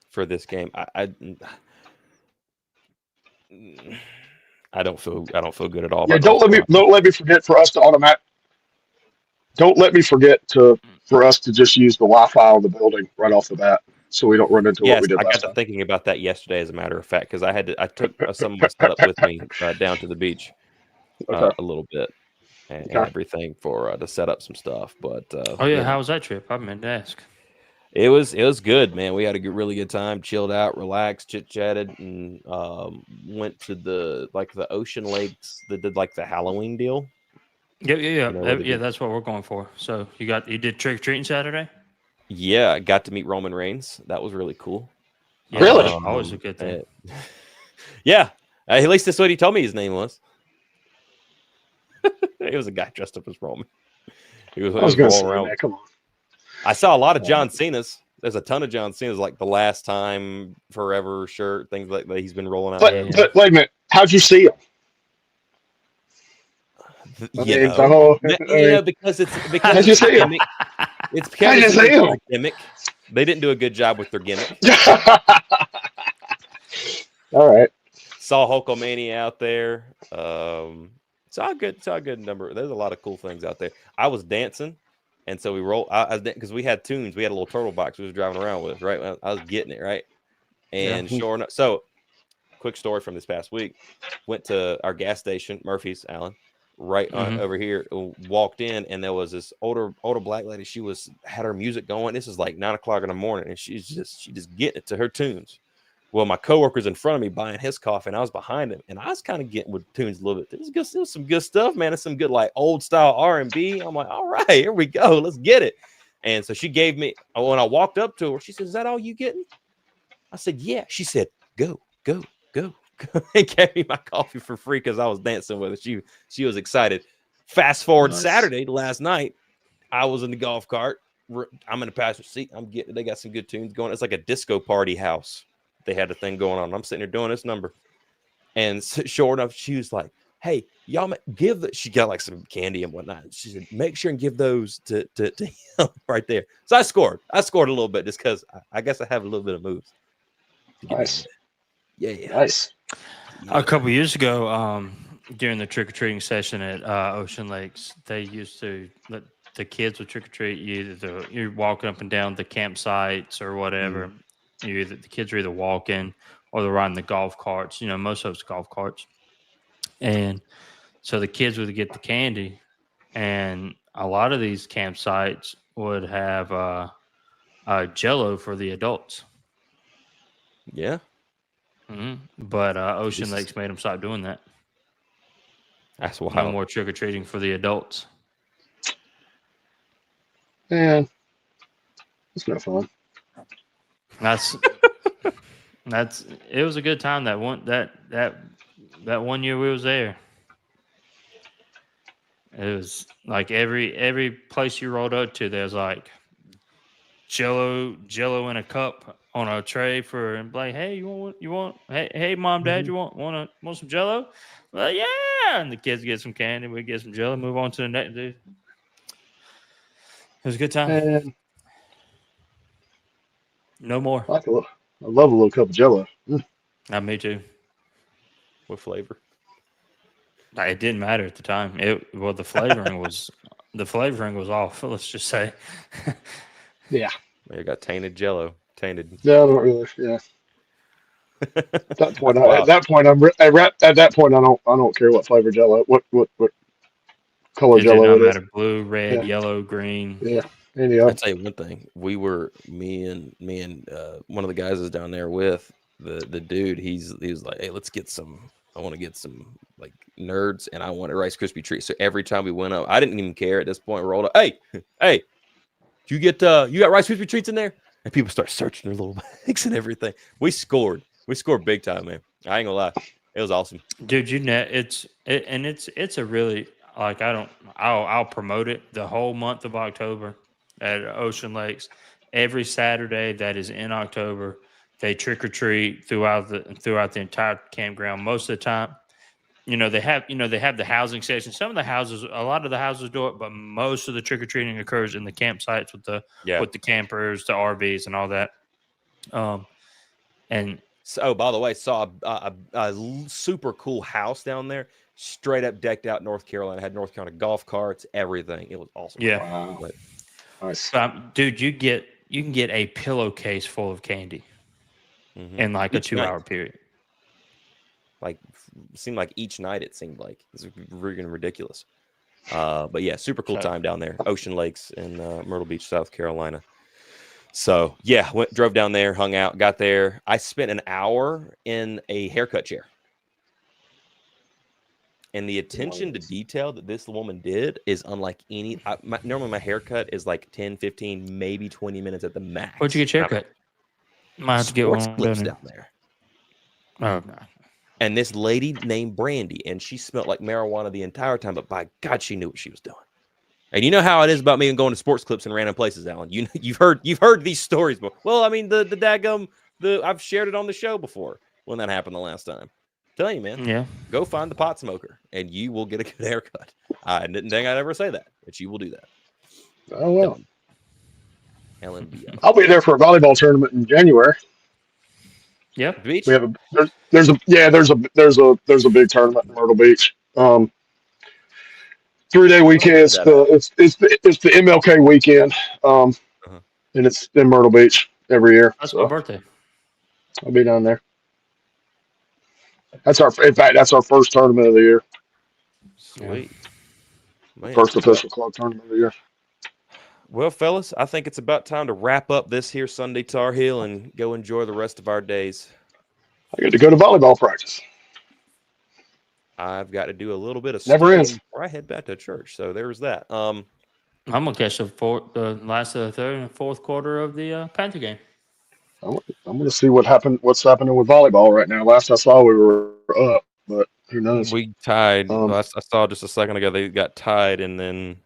Speaker 3: for this game. I don't feel good at all.
Speaker 4: Yeah,
Speaker 3: about
Speaker 4: don't let me forget for us to automatic. Don't let me forget for us to just use the Wi-Fi on the building right off the bat, so we don't run into what
Speaker 3: Yes,
Speaker 4: we did
Speaker 3: I got
Speaker 4: last
Speaker 3: to
Speaker 4: time.
Speaker 3: thinking about that yesterday, as a matter of fact, because I took some of my setup with me down to the beach
Speaker 4: Okay.
Speaker 3: a little bit and
Speaker 4: Okay.
Speaker 3: everything for to set up some stuff. But
Speaker 1: Oh yeah, how was that trip? I meant to ask.
Speaker 3: it was good, man. We had a really good time, chilled out, relaxed, chit chatted, and went to the ocean lakes that did like the Halloween deal.
Speaker 1: Yeah.
Speaker 3: You know, where they did-
Speaker 1: That's what we're going for. So you did trick or treating Saturday?
Speaker 3: Yeah, I got to meet Roman Reigns. That was really cool.
Speaker 1: Yeah,
Speaker 4: Really?
Speaker 1: always a good thing.
Speaker 3: Yeah, at least that's what he told me his name was. It was a guy dressed up as Roman. He was
Speaker 4: I was going to
Speaker 3: rolling
Speaker 4: say,
Speaker 3: around.
Speaker 4: man, come on.
Speaker 3: I saw a lot of John Cena's. There's a ton of John Cena's, like the Last Time Forever shirt, things like that he's been rolling out.
Speaker 4: But wait a minute, how'd you see him?
Speaker 3: Because it's
Speaker 4: How'd you
Speaker 3: a
Speaker 4: see him?
Speaker 3: gimmick. It's
Speaker 4: How'd you
Speaker 3: because
Speaker 4: see him?
Speaker 3: a gimmick. They didn't do a good job with their gimmick.
Speaker 4: All right.
Speaker 3: Saw Hulkamania out there. It's all good. It's all good number. There's a lot of cool things out there. I was dancing, and so we rolled. Because we had tunes. We had a little turtle box we was driving around with. Right, I was getting it right, and sure enough. So, quick story from this past week. Went to our gas station, Murphy's, Allen, right over here. Walked in, and there was this older black lady. She had her music going. This is like 9 o'clock in the morning, and she just getting it to her tunes. Well, my coworker's in front of me buying his coffee, and I was behind him, and I was kind of getting with tunes a little bit. It was some good stuff, man. It's some good like old style R&B. I'm like, all right, here we go, let's get it. And so she gave me. When I walked up to her, she said, "Is that all you getting?" I said, "Yeah." She said, "Go, go, go." And gave me my coffee for free because I was dancing with her. She was excited. Fast forward Saturday, last night, I was in the golf cart. I'm in the passenger seat. They got some good tunes going. It's like a disco party house. They had a thing going on. I'm sitting there doing this number. And sure enough, she was like, "Hey, y'all she got like some candy and whatnot." She said, "Make sure and give those to him right there." So I scored a little bit just because I guess I have a little bit of moves.
Speaker 4: Nice.
Speaker 3: Yeah.
Speaker 4: Nice.
Speaker 1: A couple of years ago, during the trick-or-treating session at Ocean Lakes, they used to let the kids would trick-or-treat. You're walking up and down the campsites or whatever. The kids are either walking or they're riding the golf carts. Most of it's golf carts. And so the kids would get the candy. And a lot of these campsites would have Jell-O for the adults.
Speaker 3: Yeah.
Speaker 1: But Ocean Lakes made them stop doing that.
Speaker 3: That's wild.
Speaker 1: No more trick-or-treating for the adults.
Speaker 4: Man, it's no fun.
Speaker 1: It was a good time that one year we was there. It was like every place you rolled up to, there's like Jell-O in a cup on a tray and like, hey, you want hey mom, dad, you want some Jell-O? Well, yeah, and the kids get some candy, we get some Jell-O, move on to the next dude. It was a good time.
Speaker 4: Man,
Speaker 1: No more.
Speaker 4: I love a little cup of Jell-O.
Speaker 1: Me too.
Speaker 3: What flavor?
Speaker 1: It didn't matter at the time. The flavoring was off. Let's just say.
Speaker 4: Yeah.
Speaker 3: You got tainted Jell-O. Tainted.
Speaker 4: Yeah, I don't really. Yeah. At that point,
Speaker 3: Wow.
Speaker 4: I don't care what flavor Jell-O. What color
Speaker 1: It did
Speaker 4: Jell-O
Speaker 1: not
Speaker 4: it is.
Speaker 1: matter. Blue, red, yellow, green.
Speaker 4: Yeah. Anyhow.
Speaker 3: I'll tell you one thing. Me and one of the guys is down there with the dude. He was like, "Hey, let's get some. I want to get some like nerds, and I want a Rice Krispie treat." So every time we went up, I didn't even care at this point. Rolled up, hey, you got Rice Krispie treats in there? And people start searching their little bags and everything. We scored big time, man. I ain't gonna lie, it was awesome,
Speaker 1: dude. It's a really like I'll promote it the whole month of October at Ocean Lakes. Every Saturday that is in October, they trick or treat throughout the entire campground. Most of the time, they have the housing section. A lot of the houses do it, but most of the trick or treating occurs in the campsites with the campers, the RVs, and all that. And
Speaker 3: So, by the way, saw a super cool house down there, straight up decked out North Carolina. Had North Carolina golf carts, everything. It was awesome.
Speaker 1: yeah,
Speaker 4: Wow.
Speaker 3: But
Speaker 4: Nice.
Speaker 1: dude, you can get a pillowcase full of candy in like a
Speaker 3: Each night.
Speaker 1: 2-hour period.
Speaker 3: Like, seemed like each night it seemed like it's freaking ridiculous. But yeah, super cool time down there. Ocean Lakes in Myrtle Beach, South Carolina. So yeah, drove down there, hung out, got there. I spent an hour in a haircut chair. And the attention to detail that this woman did is unlike any. Normally, my haircut is like 10, 15, maybe 20 minutes at the max.
Speaker 1: Where'd you get your haircut? Might have to get one
Speaker 3: clips down there.
Speaker 1: Oh, no.
Speaker 3: And this lady named Brandy, and she smelled like marijuana the entire time, but by God, she knew what she was doing. And you know how it is about me and going to sports clips in random places, Alan. You've heard these stories before. Well, I mean, the daggum, I've shared it on the show before when that happened the last time. Tell you, man.
Speaker 1: Yeah.
Speaker 3: Go find the pot smoker, and you will get a good haircut. I didn't think I'd ever say that, but you will do that.
Speaker 4: Oh well.
Speaker 3: LNBO.
Speaker 4: I'll be there for a volleyball tournament in January.
Speaker 1: Yep.
Speaker 3: Beach.
Speaker 4: We have there's a big tournament in Myrtle Beach. 3-day weekend. It's the MLK weekend. And it's in Myrtle Beach every year.
Speaker 1: That's my birthday.
Speaker 4: I'll be down there. That's our first tournament of the year.
Speaker 3: Sweet. Man.
Speaker 4: First official club tournament of the year.
Speaker 3: Well, fellas, I think it's about time to wrap up this here Sunday Tar Heel and go enjoy the rest of our days.
Speaker 4: I get to go to volleyball practice.
Speaker 3: I've got to do a little bit of
Speaker 4: Never ends
Speaker 3: before I head back to church. So there's that.
Speaker 1: I'm gonna catch the last of the third and fourth quarter of the Panther game.
Speaker 4: I'm going to see what's happening with volleyball right now. Last I saw, we were up, but who knows?
Speaker 3: We tied. I saw just a second ago they got tied, and then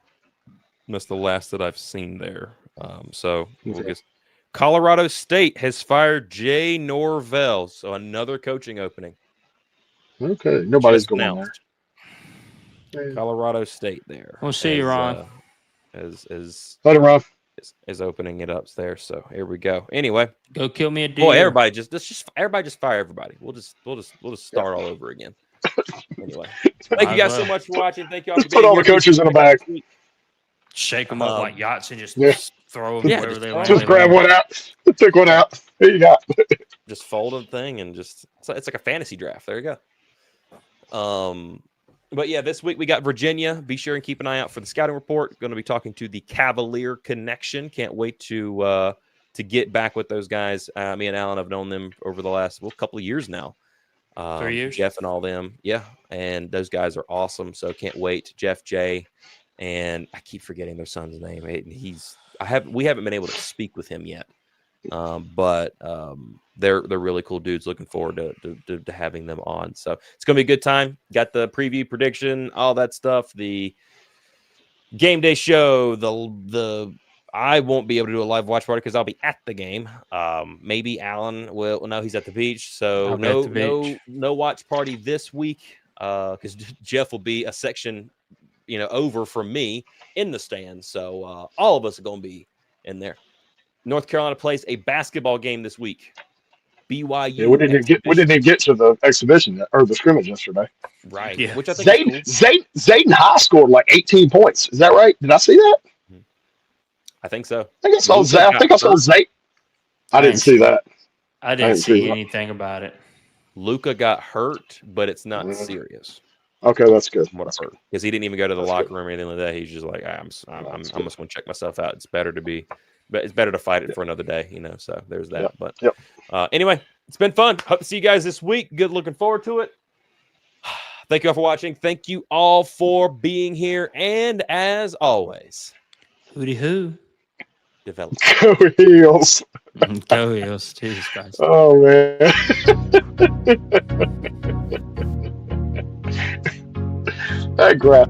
Speaker 3: that's the last that I've seen there. Colorado State has fired Jay Norvell, so another coaching opening.
Speaker 4: Okay, nobody's going there.
Speaker 3: Colorado State there.
Speaker 1: We'll see you, Ron.
Speaker 4: Let him run.
Speaker 3: Is opening it up there. So here we go. Anyway,
Speaker 1: go kill me a deer.
Speaker 3: Boy, everybody just fire everybody. We'll just start all over again. Anyway, thank you guys so much for watching. Thank you all for being
Speaker 4: put all
Speaker 3: here.
Speaker 4: the coaches in a bag.
Speaker 1: Shake them up like yachts and just throw them wherever they want.
Speaker 4: Just grab one out. Take one out. Here you go.
Speaker 3: Just fold a thing and it's like a fantasy draft. There you go. But yeah, this week we got Virginia. Be sure and keep an eye out for the scouting report. Going to be talking to the Cavalier Connection. Can't wait to get back with those guys. Me and Alan have known them over the last couple of years now.
Speaker 1: 3 years.
Speaker 3: Jeff and all them, yeah. And those guys are awesome. So can't wait. Jeff, Jay, and I keep forgetting their son's name. We haven't been able to speak with him yet. But they're really cool dudes. Looking forward to having them on. So it's gonna be a good time. Got the preview, prediction, all that stuff. The game day show. The I won't be able to do a live watch party because I'll be at the game. Maybe Alan will. No, he's at the beach. So no watch party this week because Jeff will be a section over from me in the stands. So all of us are gonna be in there. North Carolina plays a basketball game this week. BYU.
Speaker 4: Yeah, we didn't get to the exhibition or the scrimmage yesterday.
Speaker 3: Right.
Speaker 1: Yeah.
Speaker 3: Which I think
Speaker 4: Zayden High scored like 18 points. Is that right? Did I see that?
Speaker 3: I think so.
Speaker 4: I think I saw Zayden. I didn't see that.
Speaker 1: I didn't see anything about it.
Speaker 3: Luka got hurt, but it's not serious.
Speaker 4: Okay, that's good.
Speaker 3: What I heard, because he didn't even go to the locker room or anything like that. He's just like, I'm just going to check myself out. It's better to fight it for another day, So there's that. But anyway, it's been fun. Hope to see you guys this week. Good, looking forward to it. Thank you all for watching. Thank you all for being here. And as always,
Speaker 1: hooty hoo.
Speaker 3: Develop.
Speaker 4: Go Heels.
Speaker 1: Go Heels. Jesus Christ.
Speaker 4: Oh man. That graph.